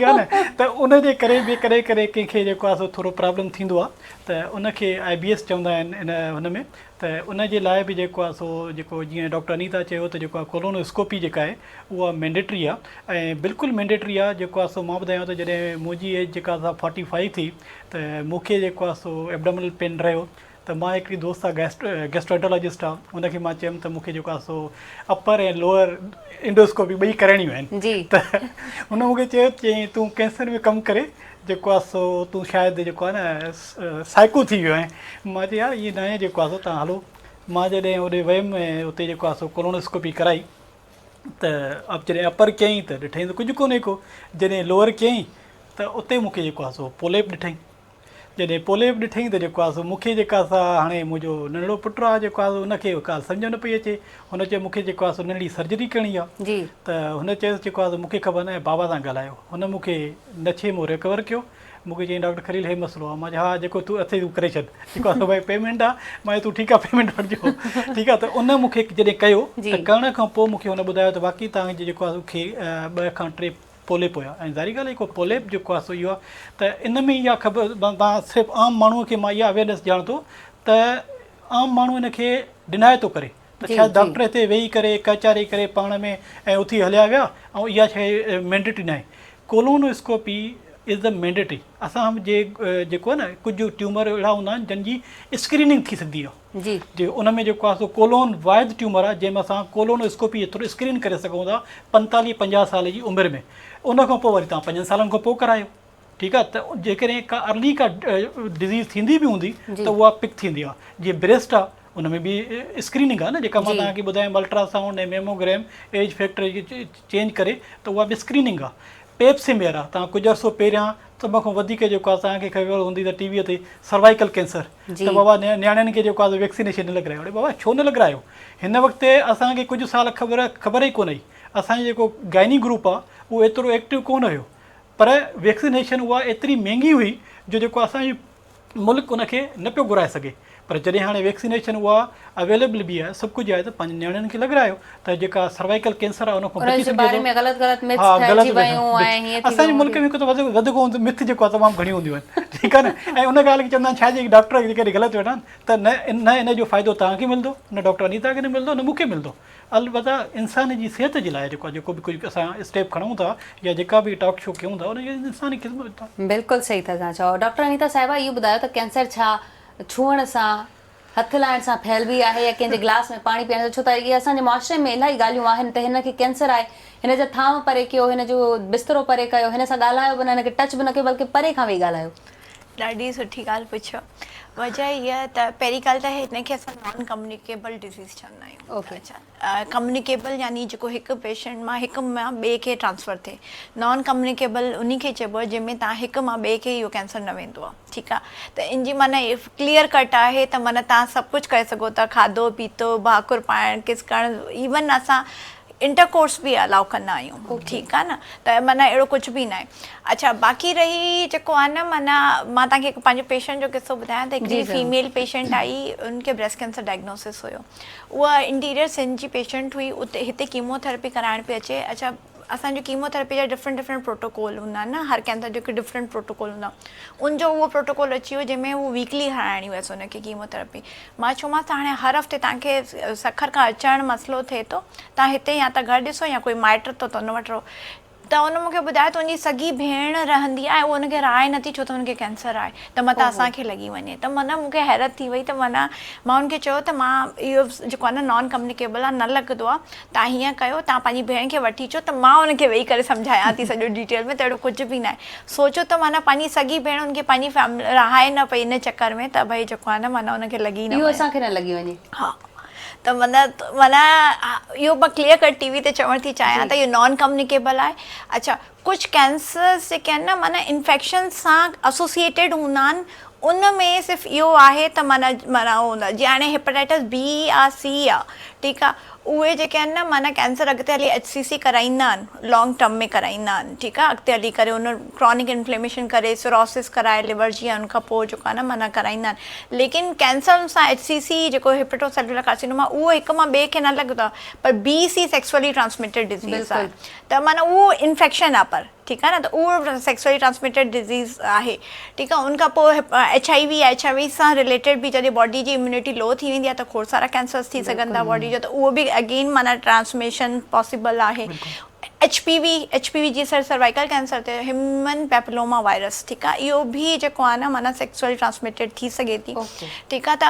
आहे न त उनजे करे बि करे कंहिंखे जेको आहे सो थोरो प्रॉब्लम थींदो आहे त उनखे IBS चवंदा आहिनि इन हुन में त उनजे लाइ बि जेको आहे सो जेको जीअं डॉक्टर अनीता चयो त जेको आहे कोलोनोस्कोपी जेका आहे उहा मैंडेटरी आहे ऐं बिल्कुलु मैंडेटरी आहे जेको आहे सो मां ॿुधायांव त जॾहिं मुंहिंजी एज जेका आहे 45 थी त मूंखे जेको आहे सो एब्डोमिनल पेन रहियो त मां हिकिड़ी दोस्त आहे गैस्ट्रोएंटरोलॉजिस्ट आहे उनखे मां चयुमि त मूंखे जेको आहे सो अपर ऐं लोअर इंडोस्कोपी ॿई कराइणियूं आहिनि जी त हुन मूंखे चयो चई तूं कैंसर में कमु करे जेको आहे सो तूं शायदि जेको आहे न साइको थी वियो आहे। मां चयो यार इहे न आहे जेको आहे सो तव्हां हलो। मां जॾहिं होॾे वियुमि ऐं उते जेको आहे सो कोलोनोस्कोपी कराई त अब जॾहिं अपर कयईं त ॾिठईं त कुझु कोन्हे को। जॾहिं लोअर कयईं त उते मूंखे जेको आहे सो पोलेप ॾिठईं। जॾहिं पोलेप ॾिठईं त जेको आहे सो मूंखे जेका सा हाणे मुंहिंजो नंढड़ो पुटु आहे जेको आहे उनखे ॻाल्हि सम्झ न पई अचे। हुन चयो मूंखे जेको आहे सो नंढड़ी सर्जरी करणी आहे। जी त हुन चयोसि जेको आहे मूंखे ख़बर न आहे, बाबा सां ॻाल्हायो। हुन मूंखे न छे मूं रिकवर कयो। मूंखे चई डॉक्टर खलील हे मसइलो आहे। मां चयो हा जेको तूं अथे तूं करे छॾ, जेको आहे भई पेमेंट आहे। मां तूं ठीकु आहे पेमेंट वठिजो, ठीकु आहे। त उन मूंखे जॾहिं कयो त करण खां पोइ मूंखे हुन ॿुधायो त बाक़ी तव्हांजे जेको आहे मूंखे 2 खां 3 पोलेप हुया। ऐं ज़ाहिरी ॻाल्हि हिकु पोलेप जेको आहे सो इहो आहे त इन में इहा ख़बर तव्हां सिर्फ़ु आम माण्हूअ खे मां इहा अवेयरनेस ॼाण थो त आम माण्हू इन खे डिनाए थो करे त शायदि डॉक्टर हिते वेही करे कचारे करे पाण में ऐं उथी हलिया विया ऐं इहा शइ मैंडेटरी न आहे। Colonoscopy is the mandatory. असां जेको आहे न कुझु ट्यूमर अहिड़ा हूंदा आहिनि जंहिंजी स्क्रीनिंग थी सघंदी आहे। जी जे उन में जेको आहे सो कोलोन वाइड ट्यूमर आहे जंहिंमें असां कोलोनोस्कोपी जे थ्रू स्क्रीन करे सघूं था 45-50 साल जी उमिरि में। उन खां पोइ वरी तव्हां 5 सालनि खां पोइ करायो, ठीकु आहे। त जेकॾहिं का अर्ली का डिज़ीज़ थींदी बि हूंदी त उहा पिक थींदी आहे। जीअं ब्रेस्ट आहे उन में बि स्क्रीनिंग आहे न, जेका मां तव्हांखे ॿुधायमि अल्ट्रासाउंड ऐं मेमोग्राम एज फैक्टर चेंज करे त उहा बि स्क्रीनिंग आहे। पेप्सिमेर आहे, तव्हां कुझु अर्सो पहिरियां सभ खां वधीक जेको आहे तव्हांखे ख़बर हूंदी त टीवीअ ते सर्वाइकल कैंसर त बाबा नियाणियुनि खे जेको आहे वैक्सीनेशन न लॻायो। बाबा छो न लॻायो? हिन वक़्तु असांखे कुझु साल ख़बर ई कोन हुई। असांजो जेको गाइनी ग्रुप आहे उहो एतिरो एक्टिव कोन हुयो, पर वैक्सीनेशन उहा एतिरी महांगी हुई जो जेको असांजो मुल्क उनखे न पियो घुराए सघे। पर जॾहिं हाणे वैक्सीनेशन उहा अवेलेबल बि आहे, सभु कुझु आहे, त पंहिंजे नियाणियुनि खे लॻारायो त जेका सर्वाइकल कैंसर आहे उनखां बची सघे। हा ग़लति असांजे मुल्क में वधीक मिथ जेको आहे तमामु घणियूं हूंदियूं आहिनि, ठीकु आहे न। ऐं उन ॻाल्हि खे चवंदा आहिनि छाजे डॉक्टर जेके ग़लति वेठा आहिनि त न इन जो फ़ाइदो तव्हांखे मिलंदो, न डॉक्टर अनीता खे न मिलंदो, न मूंखे मिलंदो। अलबत्ता इंसान जी सिहत जे लाइ जेको बि कुझु असां स्टेप खणूं था या जेका बि टॉक शो कयूं था उनजी इंसानी ख़िदमत था। बिल्कुलु सही था तव्हां चओ। डॉक्टर अनीता साहिबा इहो ॿुधायो त कैंसर छा छुअण सां, हथु लाइण सां फैलबी आहे या कंहिंजे गिलास में पाणी पीअण सां? छो त इहे असांजे मुआशरे में इलाही ॻाल्हियूं आहिनि त हिन खे कैंसर आहे, हिन जा थांव परे कयो, हिन जो बिस्तरो परे कयो, हिन सां ॻाल्हायो बि न, हिन खे टच बि न कयो, बल्कि परे खां वेही ॻाल्हायो। ॾाढी सुठी ॻाल्हि पुछो। वजह इहा त पहिरीं ॻाल्हि त हिनखे असां नॉन कम्युनिकेबल डिज़ीज़ चवंदा आहियूं। ओके। अच्छा, कम्युनिकेबल यानी जेको हिकु पेशेंट मां हिक मां ॿिए खे ट्रांसफ़र थिए। नॉन कम्युनिकेबल उन खे चइबो आहे जंहिंमें तव्हां हिक मां ॿिए खे इहो कैंसर न वेंदो आहे, ठीकु आहे। त इन जी माना क्लियर कट आहे त माना तव्हां सभु कुझु करे सघो था, खाधो पीतो, भाकुर पाइणु, किस करणु, इवन असां इंटरकोर्स बि अलाउ कंदा आहियूं, ठीकु आहे न। त माना अहिड़ो कुझु बि न आहे। अच्छा, बाक़ी रही जेको आहे न, माना मां तव्हांखे हिकु पंहिंजे पेशेंट जो किस्सो ॿुधायां त हिकिड़ी फीमेल पेशेंट आई, उनखे ब्रेस्ट कैंसर डायग्नोसिस हुयो। उहा इंटीरियर सिंध जी पेशेंट हुई, उते हिते कीमोथेरेपी कराइण पई अचे। अच्छा, असांजो कीमोथेरेपी जा डिफरेंट प्रोटोकॉल हूंदा आहिनि न, हर कैंसर जो हिकु डिफरेंट प्रोटोकॉल हूंदो आहे। उनजो उहो प्रोटोकॉल अची वियो जंहिंमें उहो वीकली हराइणी हुयसि उनखे कीमोथेरेपी। मां चयोमांसि हाणे हर हफ़्ते तव्हांखे सखर खां अचणु मसइलो थिए थो, तव्हां हिते या त घरु ॾिसो या कोई माइट तो त उन वटि रहो। त उन मूंखे ॿुधायो त उनजी सॻी भेण रहंदी आहे, उहा उनखे राहे नथी छो त उनखे कैंसर आहे, त मतां असांखे लॻी वञे। त माना मूंखे हैरत थी वई। त माना मां उनखे चयो त मां इहो जेको आहे न नॉन कम्युनिकेबल आहे, न लॻंदो आहे, तव्हां हीअं कयो, तव्हां पंहिंजी भेण खे वठी अचो। त मां उनखे वेही करे सम्झायां थी सॼो डिटेल में, त अहिड़ो कुझु बि न आहे। सोचो त माना पंहिंजी सॻी भेण उनखे पंहिंजी फैमिली रहाए न पई इन चकर में, त भई जेको आहे न माना उनखे लॻी न, इहो असांखे न लॻी वञे। हा, त माना इहो मां क्लियर कट टीवी ते चवणु थी चाहियां त इहो नॉन कम्युनिकेबल आहे। अच्छा, कुझु कैंसर्स जेके आहिनि न, माना इन्फेक्शन सां एसोसिएटेड हूंदा आहिनि। उन में सिर्फ़ु इहो आहे त माना उहो हूंदा, जीअं हाणे हेपेटाइटिस बी आहे, सी आहे, ठीकु आहे। उहे जेके आहिनि न, माना कैंसर अॻिते हली HCC कराईंदा आहिनि, लॉन्ग टर्म में कराईंदा आहिनि, ठीकु आहे। अॻिते हली करे उन क्रॉनिक इन्फ्लेमेशन करे, सिरोसिस कराए लिवर जी, उन खां पोइ जेको आहे न माना कराईंदा आहिनि। लेकिन कैंसर सां HCC जेको हेपेटोसेलुलर कार्सिनोमा, उहो हिक मां ॿिए खे न लॻंदो आहे, पर BC सेक्सुअली ट्रांसमिटेड डिज़ीज़ आहे। त माना उहो इन्फेक्शन आहे, पर ठीकु आहे न, त उहो सेक्सुअली ट्रांसमिटेड डिज़ीज़ आहे, ठीकु आहे। उनखां पोइ HIV सां रिलेटेड बि जॾहिं बॉडी जी इम्यूनिटी लो थी वेंदी आहे त खोड़ सारा कैंसर्स थी सघनि था बॉडी जो, त उहो बि अगेन माना ट्रांसमिशन पॉसिबल आहे। HPV जी सर्वाइकल कैंसर ते ह्यूमन पैपिलोमा वायरस, ठीकु आहे, इहो बि जेको आहे न माना सेक्सुअली ट्रांसमिटेड थी सघे थी, ठीकु आहे। त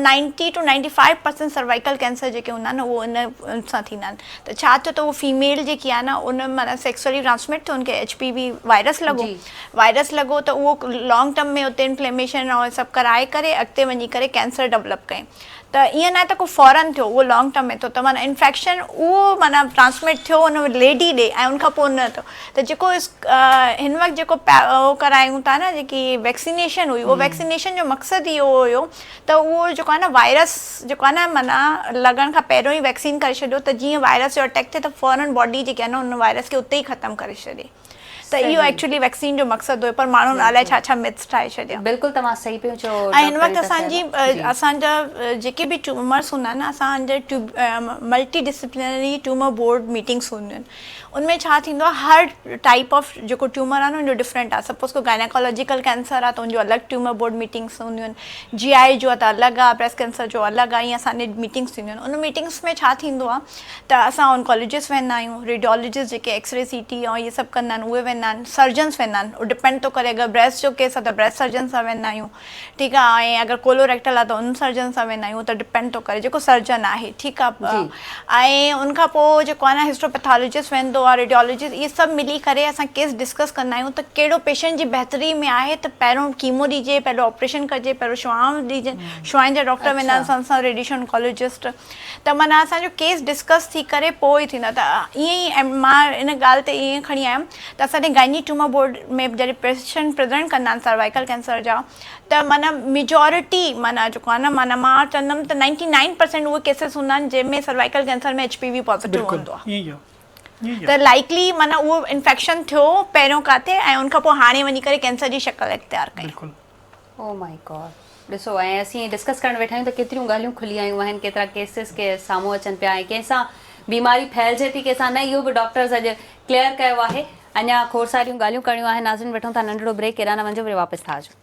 90 to 95% सर्वाइकल कैंसर जेके हूंदा आहिनि उहो इन सां थींदा आहिनि। त छा थियो त उहो फीमेल जेकी आहे न उन माना सेक्सुअली ट्रांसमिट थियो, उनखे HPV वायरस लॻो त उहो लॉन्ग टर्म में उते इन्फ्लेमेशन ऐं सभु कराए करे अॻिते वञी करे कैंसर डेवलप कयईं। त ईअं न त को फॉरन थियो, उहो लॉन्ग टर्म में थियो, त माना इन्फेक्शन उहो माना ट्रांसमिट थियो उन लेडी ॾे ऐं उनखां पोइ न थियो। त जेको हिन वक़्तु जेको उहो करायूं था न जेकी वैक्सीनेशन हुई, उहो वैक्सीनेशन जो मक़सदु इहो हुयो त उहो जेको आहे न वायरस जेको आहे न माना लॻण खां पहिरियों ई वैक्सीन करे छॾियो त जीअं वायरस जो अटैक थिए त फॉरन बॉडी जेकी आहे न उन वायरस खे उते ई ख़तमु करे छॾे। त इहो एक्चुअली वैक्सीन जो मक़सदु हुयो, पर माण्हुनि अलाए छा छा मिथ्स ठाहे छॾिया। बिल्कुलु तव्हां सही पियो चओ। ऐं हिन वक़्तु असांजा जेके बि ट्यूमर्स हूंदा आहिनि, असांजे multi disciplinary tumour board meetings हूंदियूं आहिनि। उनमें छा थींदो आहे, हर टाइप ऑफ जेको ट्यूमर आहे न उनजो डिफरेंट आहे। सपोज को गायनेकोलॉजिकल कैंसर आहे त उनजो अलॻि ट्यूमर बोर्ड मीटिंग्स हूंदियूं आहिनि, GI जो आहे त अलॻि आहे, ब्रेस्ट कैंसर जो अलॻि आहे, ईअं असांजी मीटिंग्स थींदियूं आहिनि। उन मीटिंग्स में छा थींदो आहे त असां ऑन्कोलॉजिस्ट वेंदा आहियूं, रेडियोलॉजिस्ट जेके एक्सरे CT ऐं इहे सभु कंदा आहिनि उहे वेंदा आहिनि, सर्जन्स वेंदा आहिनि। उहो डिपेंड थो करे, अगरि ब्रेस्ट जो केस आहे त ब्रेस्ट सर्जन सां वेंदा आहियूं, ठीकु आहे, ऐं अगरि कोलोरेक्टल आहे त उन सर्जन सां वेंदा आहियूं। त डिपेंड थो करे जेको सर्जन आहे, ठीकु आहे। ऐं उनखां पोइ जेको आहे न हिस्टोपैथोलॉजिस्ट वेंदो आहे, रेडियोलॉजिस्ट, इहे सभु मिली करे असां केस डिस्कस कंदा आहियूं त कहिड़ो पेशेंट जी बहितरी में आहे त पहिरियों कीमो ॾिजे, पहिरियों ऑपरेशन कजे, पहिरियों शुआऊं ॾिजे, शुआउनि जा डॉक्टर वेंदा आहिनि, सां रेडिएशन ऑन्कोलॉजिस्ट। त माना असांजो केस डिस्कस थी करे पोइ ई थींदा। त ईअं ई मां इन ॻाल्हि ते ईअं खणी आयमि त असांजे गाइनी ट्यूमर बोर्ड में जॾहिं पेशेंट प्रेज़ेंट कंदा आहिनि सर्वाइकल कैंसर जा, त माना मेजॉरिटी माना जेको आहे न माना मां चवंदमि त 99% उहे केसिस हूंदा आहिनि जंहिंमें सर्वाइकल कैंसर में HPV पॉज़िटिव हूंदो आहे। त लाइकली माना उहो इन्फेक्शन थियो पहिरियों काथे ऐं उनखां पोइ हाणे वञी करे कैंसर जी शक्ल इख्तियार कई। Oh my God. ॾिसो, ऐं असीं डिस्कस करणु वेठा आहियूं त केतिरियूं ॻाल्हियूं खुली आयूं आहिनि, केतिरा केसिस के साम्हूं अचनि पिया, ऐं कंहिंसां बीमारी फैलिजे थी, कंहिंसां न, इहो बि डॉक्टर्स अॼु क्लियर कयो आहे। अञा खोड़ सारियूं ॻाल्हियूं करणियूं आहिनि। नाज़रीन, वठूं था नंढिड़ो ब्रेक, केॾा न वञो, वरी वापसि था अचो।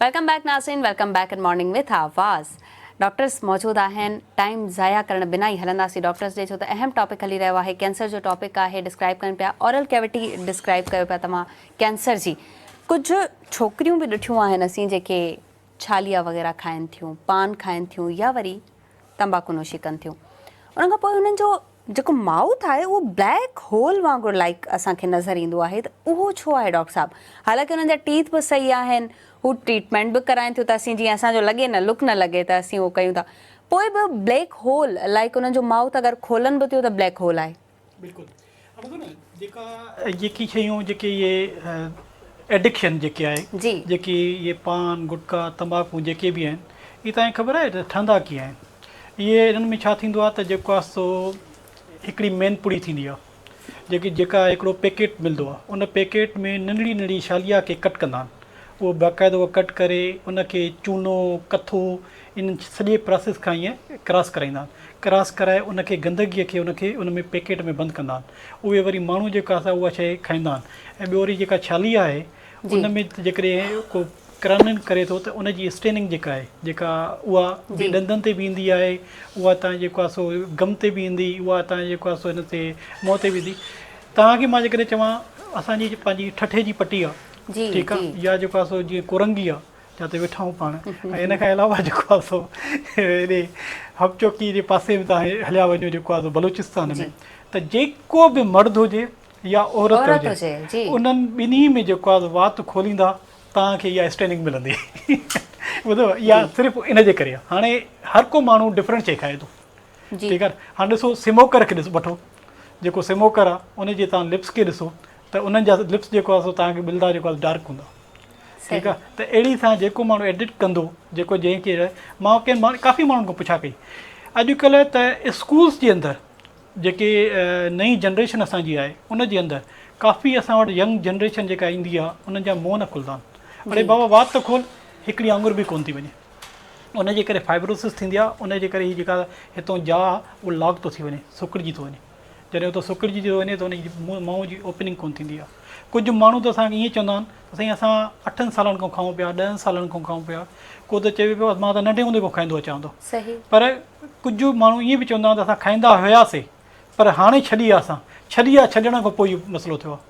वेलकम बैक नाज़रीन, welcome back in morning with आवाज़। डॉक्टर्स मौजूद आहिनि, टाइम ज़ाया करण बिना ई हलंदासीं डॉक्टर्स ॾे, छो त अहम टॉपिक हली रहियो आहे, कैंसर जो टॉपिक आहे। डिस्क्राइब कनि पिया ऑरल कैविटी, डिस्क्राइब कयो पिया तव्हां कैंसर जी। कुझु छोकिरियूं बि ॾिठियूं आहिनि असीं जेके छालिया वग़ैरह खाइनि थियूं, पान खाइनि थियूं, या वरी तंबाकू नोशी कनि थियूं। उन खां पोइ हुननि जो जेको माउथ आहे उहो ब्लैक होल वांगुरु लाइक असांखे नज़र ईंदो आहे। त उहो छो आहे डॉक्टर साहब? हालांकि हुननि जा टीथ बि सही आहिनि, हू ट्रीटमेंट बि कराइनि थियूं, त असीं जीअं असांजो लॻे न, लुक न लॻे त असीं उहो कयूं था, पोइ बि ब्लैक होल लाइक हुननि जो माउथ अगरि खोलनि बि थियो त ब्लैक होल आहे। बिल्कुलु। जेकी शयूं जेके इहे एडिक्शन जेके आहे, जेकी इहे पान, गुटका, तंबाकू जेके बि आहिनि, इहे तव्हांखे ख़बर आहे त ठहंदा कीअं आहिनि? इहे इन्हनि में छा थींदो आहे त जेको आहे सो हिकिड़ी मेन पुड़ी थींदी आहे, जेका हिकिड़ो पैकेट मिलंदो आहे। उन पैकेट में नंढड़ी नंढड़ी छालिया खे कट कंदा आहिनि, उहो बाक़ाइदो उहो कट करे उनखे चूनो, कथो, इन सॼे प्रोसेस खां ईअं क्रॉस कराईंदा आहिनि। क्रॉस कराए उनखे गंदगीअ खे उनखे उन में पैकेट में बंदि कंदा आहिनि। उहे वरी माण्हू जेका असां उहा शइ खाईंदा आहिनि। ऐं ॿियो वरी जेका छालिया आहे उन में जेकॾहिं को क्रनन करे थो त उनजी स्टेनिंग जेका आहे, जेका उहा बि ॾंदनि ते बि ईंदी आहे, उहा तव्हां जेको आहे सो गम ते बि ईंदी, उहा तव्हां जेको आहे सो हिन ते मुंहं ते बि ईंदी। तव्हांखे मां जेकॾहिं चवां असांजी पंहिंजी ठठे जी पटी आहे, ठीकु आहे, या जेको आहे सो जीअं कुरंगी आहे जिते वेठा आहियूं पाण, ऐं इन खां अलावा जेको आहे सो हेॾे हबचौकी जे पासे में तव्हां हलिया वञो जेको आहे सो बलूचिस्तान में, त जेको बि मर्द हुजे या औरत हुजे, उन्हनि ॿिन्ही में जेको आहे वात खोलींदा तव्हांखे इहा स्टेनिंग मिलंदी। ॿुधो, इहा सिर्फ़ु इन जे करे आहे। हाणे हर को माण्हू डिफरेंट शइ खाए थो, ठीकु आहे। हाणे ॾिसो स्मोकर खे ॾिसो, वठो जेको स्मोकर आहे उनजे तव्हां लिप्स खे ॾिसो त उन्हनि जा लिप्स जेको आहे सो तव्हांखे मिलंदा जेको आहे डार्क हूंदा, ठीकु आहे। त अहिड़ी सां जेको माण्हू एडिट कंदो, जेको जंहिंखे मां कंहिं काफ़ी माण्हुनि खां पुछा कई, अॼुकल्ह त स्कूल्स जे अंदरि जेके नई जनरेशन असांजी आहे उन जे अंदरि काफ़ी असां वटि यंग जनरेशन जेका ईंदी आहे उन्हनि जा मुंहं न खुलंदा आहिनि। अड़े बाबा वात त खोल, हिकिड़ी आङुर बि कोन थी वञे, उनजे करे फाइब्रोसिस थींदी आहे, उनजे करे हीअ जेका हितां जाह उहो लॉक थो थी वञे, सुकिड़िजी थो वञे, जॾहिं उतो सुकिड़िजी थो वञे त उनजी मुंहुं जी ओपनिंग कोन थींदी आहे। कुझु माण्हू त असांखे ईअं चवंदा आहिनि त साईं असां 8 सालनि खां खाऊं पिया, 10 सालनि खां खाऊं पिया, को त चए पियो मां त नंढे हूंदे खां खाईंदो अचां थो, सही, पर कुझु माण्हू ईअं बि चवंदा आहिनि त असां खाईंदा हुयासीं पर हाणे छॾी आहे, असां छॾण खां पोइ इहो मसइलो थियो आहे,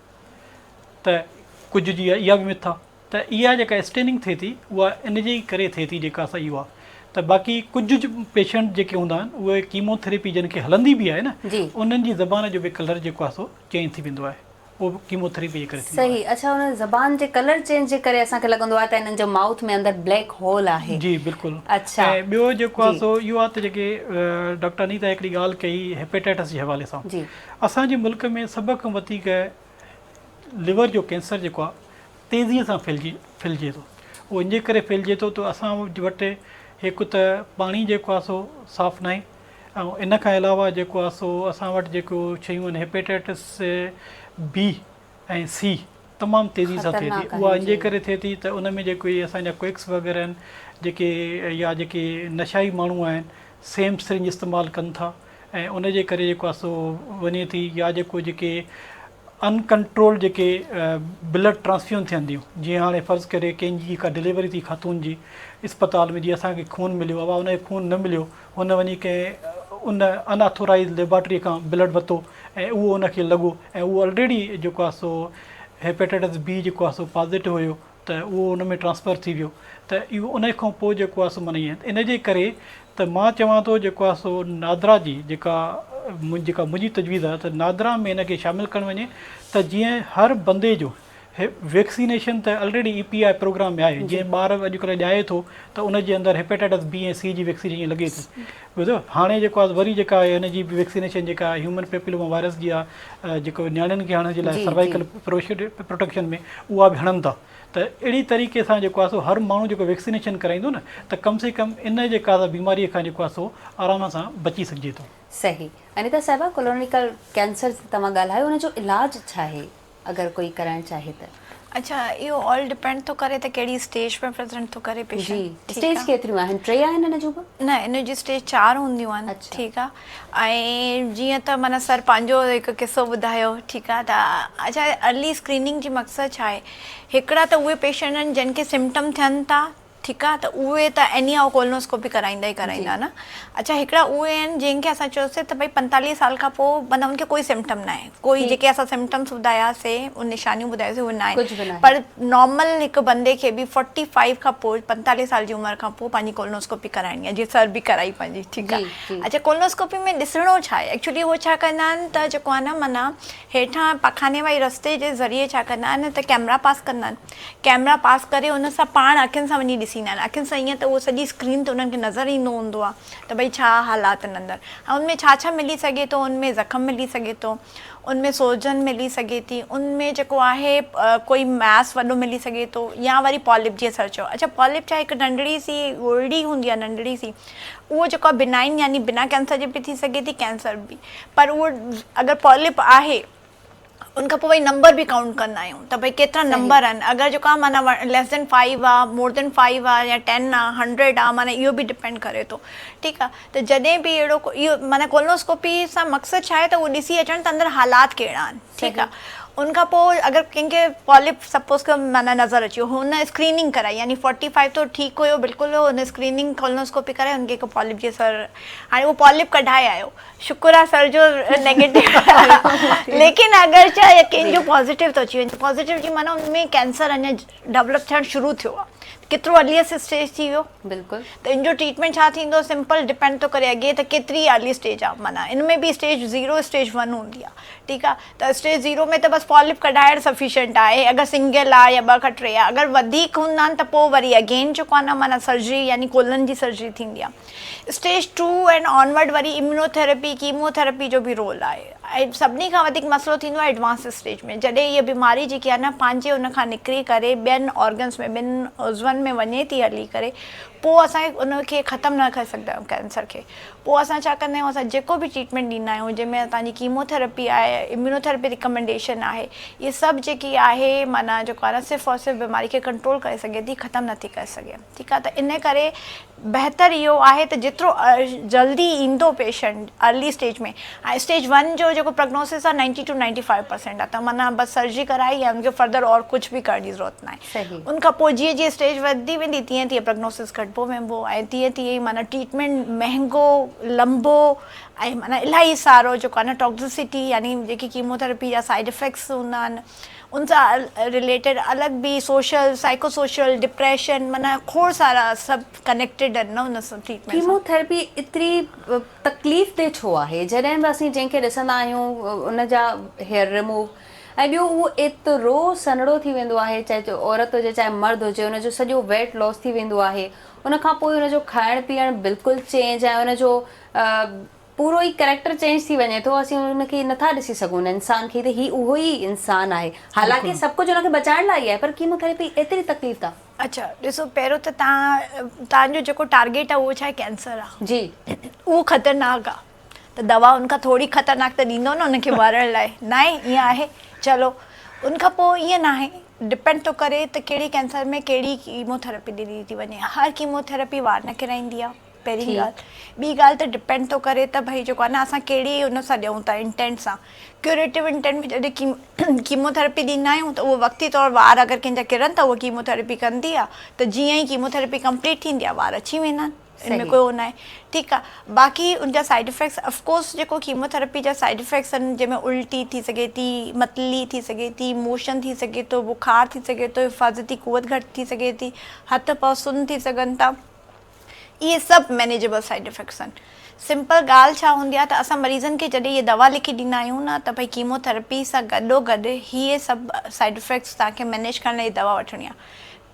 त कुझु जी इहा बि मिथ आहे। त इहा जेका स्टेनिंग थिए थी उहा इन जे करे थिए थी जेका असां इहो आहे। त बाक़ी कुझु पेशेंट जेके हूंदा आहिनि उहे कीमोथेरेपी जिन खे हलंदी बि आहे न, उन्हनि जी ज़बान जो बि कलर जेको आहे सो चेंज थी वेंदो आहे, उहो कीमोथेरेपी जे करे थींदो आहे। सही। अच्छा, हुन ज़बान जे कलर चेंज जे करे असांखे लॻंदो आहे त हिननि जो माउथ में अंदरि ब्लैक होल आहे। जी बिल्कुलु। अच्छा, ऐं ॿियो जेको आहे सो इहो आहे त जेके डॉक्टर अनीता हिकिड़ी ॻाल्हि कई हेपेटाइटिस जे हवाले सां, असांजे मुल्क में सभ खां वधीक लिवर जो कैंसर जेको आहे तेज़ीअ सां फैलिजे थो। उहो इन जे करे फैलिजे थो त असां वटि हिकु त पाणी जेको आहे सो साफ़ु न आहे, ऐं इन खां अलावा जेको आहे सो असां वटि जेको शयूं आहिनि हेपेटाइटिस बी ऐं सी तमामु तेज़ी सां थिए थी, उहा इन जे करे थिए थी त उन में जेको इहे असांजा क्विक्स वग़ैरह आहिनि जेके या जेके नशाई माण्हू आहिनि सेम सिरिंज इस्तेमालु कनि था, ऐं उन जे करे जेको आहे सो वञे थी, या जेके अनकंट्रोल जेके ब्लड ट्रांसफ्यूजन थियनि थियूं, जीअं हाणे फ़र्ज़ु करे कंहिंजी का डिलीवरी थी ख़ातून जी इस्पताल में, जीअं असांखे खून मिलियो आहे, उनखे खून न मिलियो, हुन वञी कंहिं उन अनऑथोराइज़ लेबॉरेटरी खां ब्लड वरितो ऐं उहो उनखे लॻो ऐं उहो ऑलरेडी जेको आहे सो हेपेटाइटिस बी जेको आहे सो पॉज़िटिव हुयो, त उहो उन में ट्रांसफ़र थी वियो, त इहो उन खां पोइ जेको आहे सो माना ईअं इन जे करे त मां चवां थो जेको आहे सो नादरा जी जेका मुंहिंजी तजवीज़ आहे त नादरा में इनखे शामिलु करणु वञे, त जीअं हर बंदे जो वैक्सीनेशन त ऑलरेडी EPI प्रोग्राम में आहे, जीअं ॿार अॼुकल्ह ॼाए थो त उनजे अंदरि हेपेटाइटिस बी ऐं सी जी वैक्सीनेशन लॻे थी, ॿुधो हाणे जेको आहे वरी जेका आहे हिन जी वैक्सीनेशन जेका ह्यूमन पेपिलोमा वायरस जी आहे, जेको नियाणियुनि खे हणण जे लाइ सर्वाइकल प्रोटेक्शन में उहा बि हणनि था, त अहिड़ी तरीक़े सां जेको आहे सो हर माण्हू जेको वैक्सीनेशन कराईंदो न, त कम से कम इन जेका बीमारीअ खां जेको आहे सो आराम सां बची सघिजे थो। सही। अनीता साहिबा, कोलोरेक्टल कैंसर तव्हां ॻाल्हायो, हुनजो इलाज छा आहे अगरि कोई कराइणु चाहे त? अच्छा, इहो ऑल डिपेंड थो करे त कहिड़ी स्टेज पे प्रेज़ेंट थो करे पेशेंट। स्टेज केतिरियूं आहिनि? 3 आहिनि हिन जूं? न, इन जी स्टेज 4 हूंदियूं आहिनि। ठीकु आहे। ऐं जीअं त माना सर पंहिंजो हिकु किसो ॿुधायो, ठीकु आहे। त अच्छा, अर्ली स्क्रीनिंग जी मक़सदु छा आहे? हिकिड़ा त उहे पेशेंट आहिनि जिन खे सिम्पटम थियनि था, ठीकु आहे, त उहे त एनिया कोलोनोस्कोपी कराईंदा ई कराईंदा न। अच्छा, हिकिड़ा उहे आहिनि जंहिंखे असां चयोसीं त भई 45 साल खां पोइ माना उनखे कोई सिम्पटम न आहे, कोई जेके असां सिम्पटम्स ॿुधायासीं उन निशानियूं ॿुधायासीं उहे न आहे, पर नॉर्मल हिकु बंदे खे बि 45 खां पोइ 45 साल जी उमिरि खां पोइ पंहिंजी कोलोनोस्कोपी कराइणी आहे, जीअं सर बि कराई पंहिंजी। ठीकु आहे। अच्छा, कोलोनोस्कोपी में ॾिसणो छा आहे? एक्चुअली उहो छा कंदा आहिनि त जेको आहे न माना हेठां पखाने वारी रस्ते जे ज़रिए छा कंदा आहिनि त कैमरा पास कंदा आहिनि, कैमरा पास करे उन सां पाण अखियुनि सां वञी ॾिसींदा आहिनि, अखियुनि सां ईअं त उहो सॼी स्क्रीन ते उन्हनि खे नज़र ईंदो हूंदो आहे त भई छा हालात आहिनि अंदरि, ऐं उनमें छा छा मिली सघे थो, उनमें ज़ख़म मिली सघे थो, उनमें सोजन मिली सघे थी, उनमें जेको आहे कोई मैस वॾो मिली सघे थो, या वरी पॉलिप जीअं सर चयो। अच्छा, पॉलिप छा हिकु नंढड़ी सी गोरड़ी हूंदी आहे, नंढड़ी सी, उहो जेको आहे बिनाइन यानी बिना कैंसर जे बि थी सघे थी, कैंसर बि, पर उहो अगरि पॉलिप आहे उनखां पोइ वरी नंबर बि काउंट कंदा आहियूं त भई केतिरा नंबर आहिनि, अगरि जेको आहे माना लेस देन 5 आहे, मोर देन 5 आहे, या 10 आहे, 100 आहे, माना इहो बि डिपेंड करे थो। ठीकु आहे। त जॾहिं बि अहिड़ो इहो माना कोलोनोस्कोपी सां मक़सदु छा आहे त उहो ॾिसी अचनि त अंदरि हालात कहिड़ा आहिनि। ठीकु आहे। उनखां पोइ अगरि कंहिंखे पॉलिप सपोज़ कर माना नज़र अची वियो, हुन स्क्रीनिंग कराई, यानी 45 तो ठीकु हुयो बिल्कुलु, हुन स्क्रीनिंग कोलोनोस्कोपी कराए हुनखे हिकु पॉलिप जे सर, हाणे उहो पॉलिप कढाए आयो, शुक्र आहे सर जो नेगेटिव, लेकिन अगरि छा कंहिंजो पॉज़िटिव थो अची वञे, पॉज़िटिव जी माना उनमें कैंसर अञा डेवलप थियणु शुरू थियो आहे, केतिरो अर्लीस्ट स्टेज थी वियो। बिल्कुलु। त इन जो ट्रीटमेंट छा थींदो? सिंपल डिपेंड थो करे अॻे त केतिरी अर्ली स्टेज आहे, माना इन में बि स्टेज 0 स्टेज 1 हूंदी आहे। ठीकु आहे। त स्टेज 0 में त बसि पॉलिप कढाइणु सफिशिएंट आहे, अगरि सिंगल आहे या 2 खां 3 आहे, अगरि वधीक हूंदा आहिनि त पोइ वरी अगेन जेको आहे न माना सर्जरी यानी कोलन जी सर्जरी थींदी आहे। स्टेज 2 एंड ऑनवर्ड वरी इम्यूनोथेरेपी कीमोथेरेपी जो बि रोल आहे, ऐं सभिनी खां वधीक मसइलो थींदो आहे एडवांस स्टेज में, जॾहिं इहा बीमारी जेकी आहे न पंहिंजे उन खां निकिरी करे ॿियनि ऑर्गन्स में, ॿियनि उज़वनि में वञे थी हली करे, पोइ असां उनखे ख़तमु न करे सघंदा आहियूं कैंसर खे। पोइ असां छा कंदा आहियूं, असां जेको बि ट्रीटमेंट ॾींदा आहियूं जंहिंमें तव्हांजी कीमोथेरेपी आहे, इम्यूनोथेरेपी रिकमेंडेशन आहे, इहे सभु जेकी आहे माना जेको आहे न सिर्फ़ु और सिर्फ़ु बीमारी खे कंट्रोल करे सघे थी, ख़तमु नथी करे सघे। ठीकु आहे, त इन करे बहितर इहो आहे त जेतिरो जल्दी ईंदो पेशेंट अर्ली स्टेज में, ऐं स्टेज 1 जो जेको प्रोग्नोसिस आहे 90 to 95% आहे, त माना बसि सर्जरी कराई ऐं उनखे फर्दर और कुझु बि करण जी ज़रूरत न आहे। उनखां पोइ जीअं जीअं स्टेज वधंदी वेंदी तीअं तीअं प्रोग्नोसिस घटिबो वेंदो ऐं तीअं तीअं ई माना ट्रीटमेंट महांगो लंबो ऐं माना इलाही सारो जेको आहे न टॉक्सिसिटी यानी जेकी कीमोथेरेपी जा साइड इफेक्ट्स हूंदा आहिनि उन सां रिलेटेड अलॻि बि सोशल साइको सोशल डिप्रेशन माना खोड़ सारा सभु कनेक्टेड आहिनि न उन सां ट्रीटमेंट। कीमोथेरेपी एतिरी तकलीफ़ ते छो आहे? जॾहिं बि असीं जंहिंखे ॾिसंदा आहियूं उन जा हेयर रिमूव ऐं ॿियो उहो एतिरो सनड़ो थी वेंदो आहे, चाहे औरत हुजे चाहे मर्द हुजे, उनजो सॼो वेट लॉस थी वेंदो आहे। उनखां पोइ उनजो खाइण पीअण बिल्कुलु चेंज ऐं उनजो पूरो ई कैरेक्टर चेंज थी वञे थो। असीं उनखे नथा ॾिसी सघूं इंसान खे, त ही उहो ई इंसान आहे। हालांकि सभु कुझु उनखे बचाइण लाइ आहे, पर कीमोथेरेपी एतिरी तकलीफ़ था। अच्छा ॾिसो, पहिरियों त तव्हांजो जेको टारगेट आहे उहो छा आहे, कैंसर आहे जी, उहो ख़तरनाक आहे, त दवा उनखां थोरी ख़तरनाक त ॾींदो न उनखे मारण लाइ, न आहे ईअं आहे। चलो उनखां पोइ ईअं न आहे, डिपेंड थो करे त कहिड़े कैंसर में कहिड़ी कीमोथेरेपी ॾिनी थी वञे। हर कीमोथेरेपी वार न किराईंदी आहे पहिरीं ॻाल्हि। ॿी ॻाल्हि त डिपेंड थो करे त भई जेको आहे न असां कहिड़ी उन सां ॾियूं था इंटेंट सां। क्यूरेटिव इंटेंट में जॾहिं कीमोथेरेपी ॾींदा आहियूं त उहो वक़्ती तौरु वार अगरि कंहिंजा किरनि त उहा कीमोथेरेपी कंदी आहे, त जीअं ई कीमोथेरेपी कंप्लीट थींदी आहे वार अची वेंदा आहिनि, इनमें कोई न आहे। ठीकु आहे, बाक़ी उनजा साइड इफेक्ट्स ऑफकोर्स जेको कीमोथेरेपी जा साइड इफेक्ट्स आहिनि जंहिंमें उल्टी थी सघे थी, मतली थी सघे थी, मोशन थी सघे थो, बुखार थी सघे थो, हिफ़ाज़ती क़ुवत घटि थी सघे थी, हथ पांव सुन्न थी सघनि था, इहे सभु मैनेजेबल साइड इफेक्ट्स आहिनि। सिंपल ॻाल्हि छा हूंदी आहे त असां मरीज़नि खे जॾहिं इहे दवा लिखी ॾींदा आहियूं न त भई कीमोथेरेपी सां गॾोगॾु इहे सभु साइड इफेक्ट्स तव्हांखे मैनेज करण लाइ दवा वठणी आहे।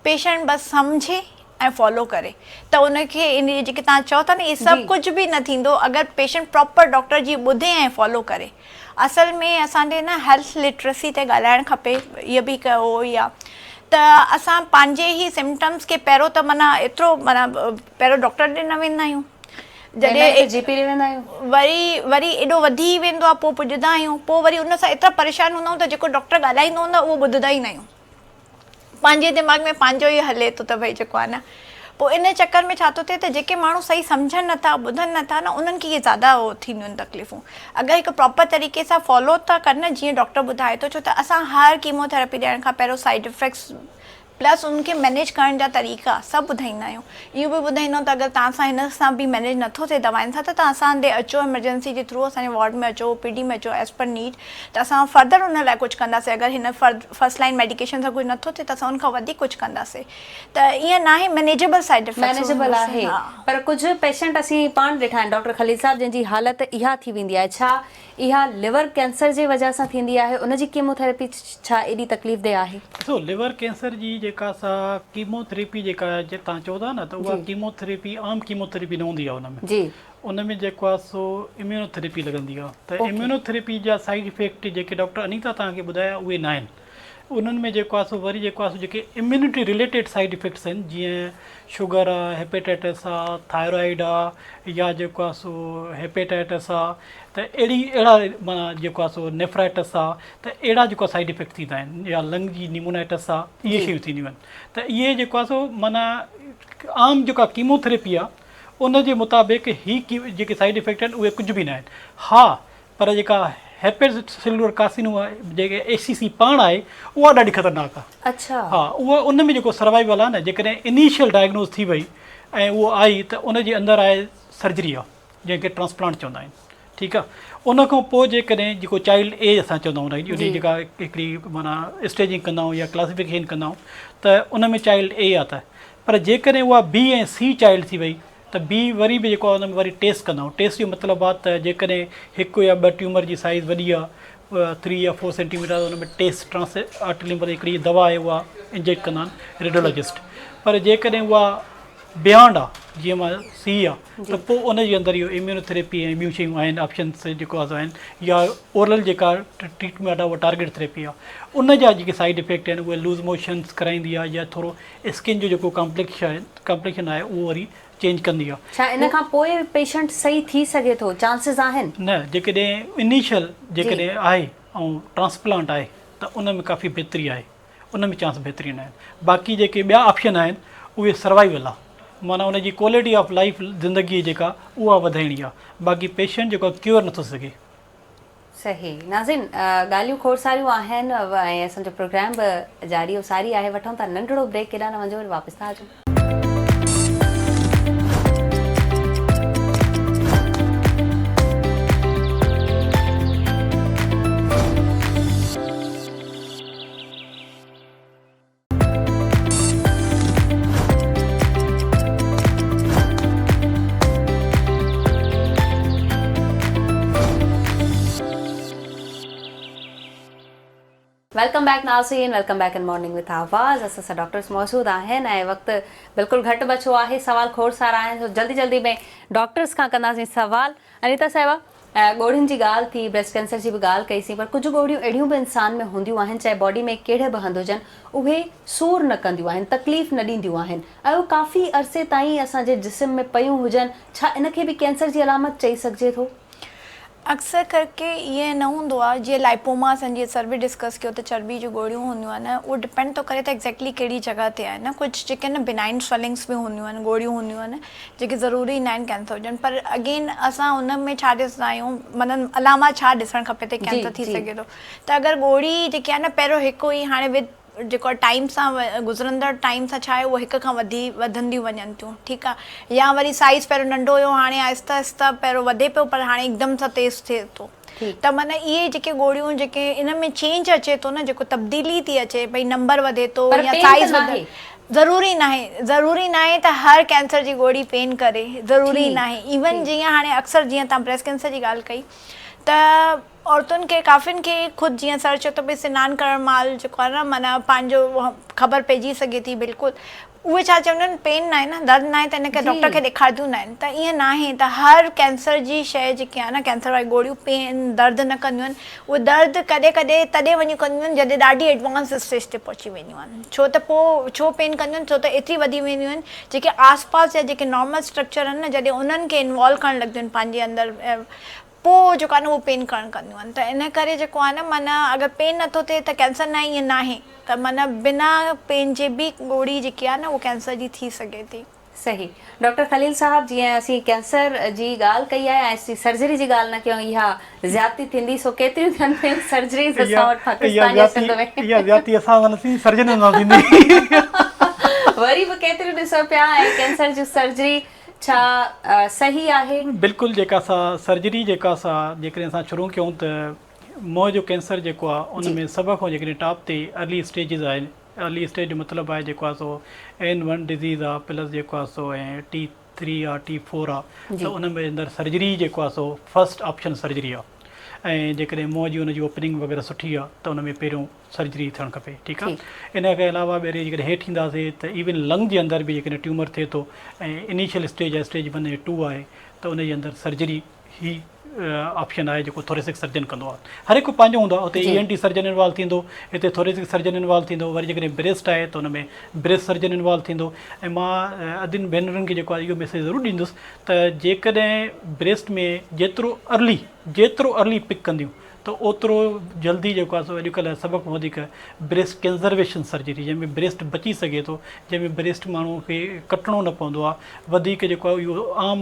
पेशेंट बसि सम्झे ऐं फॉलो करे त उनखे इन जेके तव्हां चओ था न इहे सभु कुझु बि न थींदो अगरि पेशेंट प्रॉपर डॉक्टर जी ॿुधे ऐं फॉलो करे। असल में असांजे न हेल्थ लिटरेसी ते ॻाल्हाइणु खपे, इहो बि कयो ई आहे त असां पंहिंजे ई सिम्टम्स खे पहिरियों त माना एतिरो माना पहिरियों डॉक्टर ॾे न वेंदा आहियूं, जॾहिं जीपी ॾे वेंदा आहियूं वरी एॾो वधी वेंदो आहे, पोइ पुॼंदा आहियूं, पोइ वरी उन सां एतिरा परेशान हूंदा आहियूं त जेको डॉक्टर ॻाल्हाईंदो हूंदो आहे उहो ॿुधंदा ई न आहियूं। पंहिंजे दिमाग़ में पंहिंजो ई हले थो त भई जेको आहे न, पोइ इन चक्कर में छा थो थिए त जेके माण्हू सही सम्झनि नथा ॿुधनि नथा न उन्हनि खे इहे ज़्यादा थींदियूं आहिनि तकलीफ़ूं। अगरि हिकु प्रॉपर तरीक़े सां फॉलो था कनि न जीअं डॉक्टर ॿुधाए थो, छो त असां हर कीमोथेरेपी ॾियण खां पहिरियों साइड इफेक्ट्स प्लस उनखे मैनेज करण जा तरीक़ा सभु ॿुधाईंदा आहियूं। इहो बि ॿुधाईंदा त अगरि तव्हां सां हिन सां बि मैनेज नथो थिए दवाउनि सां त तव्हां असां ॾे अचो, एमरजेंसी जे थ्रू असांजे वार्ड में अचो, PD में अचो एज़ पर नीड, त असां फर्दर उन लाइ कुझु कंदासीं। अगरि हिन फर्स्ट लाइन मेडिकेशन सां कुझु नथो थिए त असां उनखां वधीक कुझु कंदासीं। त ईअं न आहे, मैनेजेबल साइड इफेक्ट्स मैनेजेबल आहे, पर कुझु पेशेंट असीं पाण ॾिठा आहिनि डॉक्टर खलील साहब जंहिंजी हालत इहा थी वेंदी आहे, छा इहा लिवर कैंसर जे वजह सां थींदी आहे? उनजी कीमोथेरेपी छा एॾी तकलीफ़ दे आहे? ॾिसो, लिवर कैंसर जी जेका सा कीमोथेरेपी जेका तव्हां चओ था न त उहा कीमोथेरेपी आम कीमोथेरेपी न हूंदी आहे। उनमें जी उनमें जेको आहे सो इम्यूनोथेरेपी लॻंदी आहे। त इम्यूनोथेरेपी जा साइड इफेक्ट जेके डॉक्टर अनीता तव्हांखे ॿुधाया उहे न आहिनि। उन्हनि में जेको आहे सो वरी जेको आहे सो जेके इम्यूनिटी रिलेटेड साइड इफेक्ट्स आहिनि, जीअं शुगर आहे, हेपेटाइटिस आहे, थायरॉइड आहे, या जेको आहे सो हेपेटाइटिस आहे, त अहिड़ा माना जेको आहे सो नेफ्राइटिस आहे, त अहिड़ा जेको साइड इफेक्ट थींदा आहिनि, या लंग जी निमोनाइटिस आहे, इहे शयूं थींदियूं आहिनि। त इहे जेको आहे सो माना आम जेका कीमोथेरेपी आहे उन जे मुताबिक़ जेके साइड इफेक्ट आहिनि उहे कुझु बि न आहिनि। हा, पर जेका हेपेटोसेलुलर कार्सिनोमा जेके ACC पाण आहे उहा ॾाढी ख़तरनाक आहे। अच्छा, हा, उहा उन में जेको सर्वाइवल आहे न, जेकॾहिं इनिशियल डायग्नोज थी वई ऐं उहो आई त उन जे अंदरि आहे सर्जरी आहे जंहिंखे ट्रांसप्लांट चवंदा आहिनि। ठीकु आहे, उन खां पोइ जेकॾहिं जेको चाइल्ड एज असां चवंदा आहियूं उन जेका हिकिड़ी माना स्टेजिंग कंदा आहियूं या क्लासिफिकेशन कंदा आहियूं त उन में चाइल्ड A आहे। त पर जेकॾहिं उहा B ऐं C चाइल्ड थी वई त B वरी बि जेको आहे उन में वरी टेस्ट कंदा आहियूं। टेस्ट जो मतिलबु आहे त जेकॾहिं हिकु या ॿ ट्यूमर जी साइज़ वॾी आहे 3 या 4 सेंटीमीटर, उन में टेस्ट ट्रांसआर्टिलिमर हिकिड़ी दवा आहे उहा इंजेक्ट कंदा आहिनि रेडियोलॉजिस्ट। पर जेकॾहिं उहा बियॉन्ड आहे जीअं मां सी आहे त पोइ उनजे अंदरि इहो इम्यूनोथेरेपी ऐं ॿियूं शयूं आहिनि ऑप्शन्स जेको आहे आहिनि या ओरल जेका ट्रीटमेंट आहे उहा टारगेट थेरेपी आहे उन जा जेके साइड इफेक्ट आहिनि उहे लूज़ मोशन्स कराईंदी आहे या थोरो स्किन जो जेको कॉम्प्लेक्शन आहे उहो वरी चेंज कंदी आहे। छा इन खां पोइ पेशेंट सही थी सघे थो, चांसिस आहिनि? न, जेकॾहिं इनिशियल जेकॾहिं आहे ऐं ट्रांसप्लांट आहे त उन में काफ़ी बहितरी आहे, उन में चांस बहितरीन आहिनि। बाक़ी जेके ॿिया ऑप्शन आहिनि उहे सर्वाइवल आहे, माना उनजी क्वालिटी ऑफ लाइफ ज़िंदगी जेका उहा वधाइणी आहे। बाक़ी पेशेंट जेको क्योर नथो सघे। सही नाज़रीन, ॻाल्हियूं खोड़ सारियूं आहिनि ऐं असांजो प्रोग्राम बि जारी सारी आहे। वठूं था नंढिड़ो ब्रेक, केॾा न वञो, वापसि था अचूं। वेलकम बैक नाज़रीन, welcome back in morning with आवाज़। असां सां डॉक्टर्स मौजूद आहिनि ऐं वक़्तु बिल्कुलु घटि बचो आहे। सवाल खोड़ सारा आहिनि, तो जल्दी जल्दी में डॉक्टर्स खां कंदासीं सवाल। अनीता साहिबा, ॻोढ़ियुनि जी ॻाल्हि थी, ब्रेस्ट कैंसर जी बि ॻाल्हि कईसीं, पर कुझु ॻोढ़ियूं अहिड़ियूं बि इंसान में हूंदियूं आहिनि, चाहे बॉडी में कहिड़े बि हंधि हुजनि, उहे सूर न कंदियूं आहिनि, तकलीफ़ न ॾींदियूं आहिनि ऐं उहे काफ़ी अरसे ताईं असांजे जिस्म में पयूं हुजनि। छा इनखे बि कैंसर जी अलामत चई सघिजे थो? अक्सर करके ये न हूंदो आहे, जीअं लाइपोमास आहिनि, जीअं सर बि डिस्कस कयो त चर्बी जूं गोरियूं हूंदियूं आहिनि, उहो डिपेंड थो करे त एक्ज़ैक्टली कहिड़ी जॻह ते आहे न। कुझु जेके न बिनाइन स्वेलिंग्स बि हूंदियूं आहिनि, गोरियूं हूंदियूं आहिनि जेके ज़रूरी न आहिनि कैंसर हुजनि, पर अगेन असां उन में छा ॾिसंदा आहियूं, मतिलबु अलामा छा ॾिसणु खपे त कैंसर थी सघे थो। त अगरि गोरी जेकी आहे न पहिरियों हिकु ई, हाणे विद जेको टाइम सां गुज़रंदड़ टाइम सां छा आहे उहो हिक खां वधंदियूं वञनि थियूं, ठीकु आहे, या वरी साइज़ पहिरियों नंढो हुयो, हाणे आहिस्ता आहिस्ता पहिरियों वधे पियो, पर हाणे हिकदमि सां तेज़ थिए थो। त माना इहे जेके गोरियूं जेके इन में चेंज अचे थो न, जेको तब्दीली थी अचे, भई नंबर वधे थो या साइज़ वधे, ज़रूरी न आहे त हर कैंसर जी गोरी पेन करे, ज़रूरी न आहे। इवन जीअं हाणे अक्सर जीअं तव्हां ब्रेस्ट कैंसर जी ॻाल्हि कई त औरतुनि खे, काफ़िनि खे ख़ुदि जीअं सर चयो त भई सनानु करण महिल जेको आहे न, माना पंहिंजो ख़बर पइजी सघे थी बिल्कुलु। उहे छा चवंदा आहिनि, पेन न आहे न, दर्द न आहे त हिनखे डॉक्टर खे ॾेखारंदियूं न आहिनि। त ईअं न आहे त हर कैंसर जी शइ जेकी आहे न, कैंसर वारी गोरियूं पेन दर्द न कंदियूं आहिनि। उहे दर्द कॾहिं कॾहिं तॾहिं वञी कंदियूं आहिनि जॾहिं ॾाढी एडवांस स्टेज ते पहुची वेंदियूं आहिनि। छो त पोइ छो पेन कंदियूं आहिनि, छो त एतिरी वधी वेंदियूं आहिनि जेके आसपास जा जेके नॉर्मल स्ट्रक्चर आहिनि न, जॾहिं उन्हनि खे इन्वॉल्व करणु लॻंदियूं आहिनि पंहिंजे अंदरि, पोइ जेको आहे न उहो पेन करणु कंदियूं आहिनि। त इन करे जेको आहे न, माना अगरि पेन नथो थिए त कैंसर न आहे, ईअं न आहे। त माना बिना पेन जे बि गोरी जेकी आहे न उहो कैंसर जी थी सघे थी। सही। डॉक्टर खलील साहब, जीअं असीं कैंसर जी ॻाल्हि कई आहे ऐं असीं सर्जरी जी ॻाल्हि न कयूं, इहा ज़्यादती थींदी, सो केतिरियूं थियनि पियूं सर्जरीज़ असां वटि पाकिस्तान जे सिंध में? इहा ज़्यादती असां वटि सर्जन न थींदी। वरी बि केतिरियूं ॾिसो पिया ऐं कैंसर जी सर्जरी छा सही आहे? बिल्कुलु, जेका असां सर्जरी जेका असां जेकॾहिं असां शुरू कयूं त मुंहं जो कैंसर जेको आहे उन में सभ खां जेकॾहिं टॉप ते अर्ली स्टेजिस आहिनि। अर्ली स्टेज जो मतिलबु आहे जेको आहे सो N1 डिज़ीज़ आहे प्लस जेको आहे सो ऐं T3 आहे, T4 आहे, त उन में अंदरि सर्जरी जेको आहे सो फस्ट ऑप्शन सर्जरी आहे। ऐं जेकॾहिं मुंहं जी उनजी ओपनिंग वग़ैरह सुठी आहे त उन में पहिरियों सर्जरी थियणु खपे, ठीकु आहे। इन खां अलावा ॿेरे जेकॾहिं हेठि ईंदासीं त इवन लंग जे अंदरि बि जेकॾहिं ट्यूमर थिए थो ऐं इनिशियल स्टेज आहे, स्टेज 1 ऐं 2 आहे, त उनजे अंदरि सर्जरी ई ऑप्शन आहे जेको थोरेसिक सर्जन कंदो आहे। हर हिकु पंहिंजो हूंदो आहे, हुते ENT सर्जन इन्वॉल्व थींदो, हिते थोरेसिक सर्जन इन्वॉल्व थींदो, वरी जेकॾहिं ब्रेस्ट आहे त हुन में ब्रेस्ट सर्जन इन्वॉल्व थींदो। ऐं मां अधीन भेनरुनि खे जेको आहे इहो मैसेज ज़रूरु ॾींदुसि त जेकॾहिं ब्रेस्ट में जेतिरो अर्ली पिक कंदियूं त ओतिरो जल्दी जेको आहे सो अॼुकल्ह सभ खां वधीक ब्रेस्ट कंज़र्वेशन सर्जरी, जंहिंमें ब्रेस्ट बची सघे थो, जंहिंमें ब्रेस्ट माण्हू खे कटणो न पवंदो आहे, वधीक जेको आहे इहो आम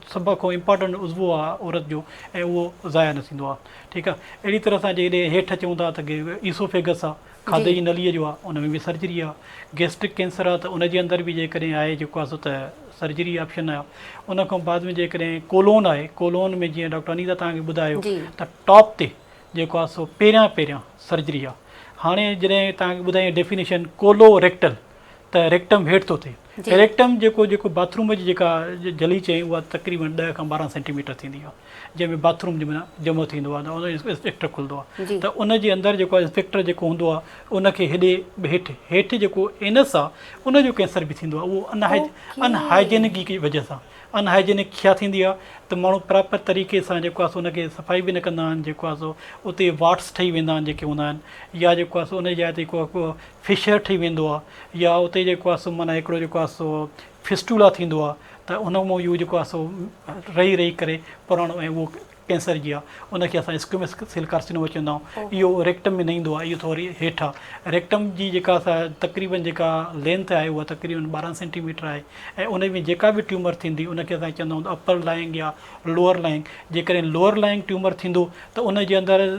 सभ खां इम्पॉर्टेंट उज़वो आहे औरत जो, ऐं उहो ज़ाया न थींदो आहे, ठीकु आहे। अहिड़ी तरह सां जेकॾहिं हेठि अचूं था त ईसोफेगस आहे, खाधे जी नलीअ जो आहे, उन में बि सर्जरी आहे। गैस्ट्रिक कैंसर आहे त उनजे अंदरि बि जेकॾहिं आहे जेको आहे सो त सर्जरी ऑप्शन आहे। उन खां बाद में जेकॾहिं कोलोन आहे, कोलोन में जीअं डॉक्टर अनीता तव्हांखे ॿुधायो त टॉप ते जेको आहे सो पहिरियां सर्जरी आहे। हाणे जॾहिं तव्हांखे ॿुधाईं डेफिनेशन कोलोरेक्टल, त रेक्टम हेठि थो थिए। रेक्टम जेको बाथरूम जी जेका जली चई उहा तक़रीबन 10 खां 12 सेंटीमीटर थींदी आहे। जंहिंमें बाथरूम जमो थींदो आहे त उन इंस्पेक्टर खुलंदो आहे जी। त उन जे अंदरि जेको आहे इंस्पेक्टर जेको हूंदो आहे उनखे हेठि जेको एनस आहे उनजो कैंसर बि थींदो आहे। उहो अनहाइजेनिक जी वजह सां अनहाइजेनिक छा थींदी आहे त माण्हू प्रॉपर तरीक़े सां जेको आहे सो उनखे सफ़ाई बि न कंदा आहिनि, जेको आहे सो उते वाट्स ठही वेंदा आहिनि जेके हूंदा आहिनि, या जेको आहे सो उन जाइ ते को फिशर ठही वेंदो आहे, या उते जेको आहे सो माना हिकिड़ो जेको आहे सो फिस्टुला थींदो आहे त उन मां इहो जेको आहे सो रही रही करे पुराणो ऐं उहो कैंसर जी आहे उनखे असां स्क्विमस सेल कार्सिनोमा चवंदा आहियूं। इहो रेक्टम में न ईंदो आहे, इहो थोरी हेठि आहे। रेक्टम जी जेका असां तक़रीबन जेका लेंथ आहे उहा तक़रीबन 12 सेंटीमीटर आहे ऐं उन में जेका बि ट्यूमर थींदी उनखे असां चवंदा आहियूं अपर लाइंग या लोअर लाइंग। जेकॾहिं लोअर लाइंग ट्यूमर थींदो त उन जे अंदरि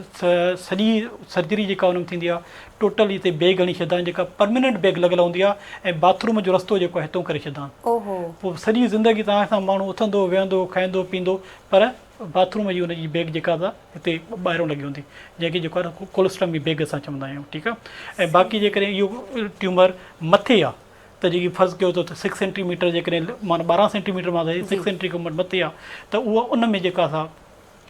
सॼी सर्जरी जेका उन में थींदी आहे टोटल हिते बैग हणी छॾंदा आहिनि, जेका परमानेंट बैग लॻल हूंदी आहे ऐं बाथरूम जो रस्तो जेको आहे हितां करे छॾंदा आहिनि। ओहो, पोइ सॼी ज़िंदगी तव्हां सां माण्हू उथंदो वेहंदो खाईंदो पींदो पर बाथरूम जी हुनजी बैग जेका आहे हिते ॿाहिरों लॻी हूंदी, जंहिंखे जेको आहे कोलेस्ट्रॉल बैग असां चवंदा आहियूं, ठीकु आहे। ऐं बाक़ी जेकॾहिं इहो ट्यूमर मथे आहे त जेकी फर्ज़ु कयो त 6 सेंटीमीटर जेकॾहिं माना 12 सेंटीमीटर मां 6 सेंटीमीटर मथे आहे त उहा उन में जेका असां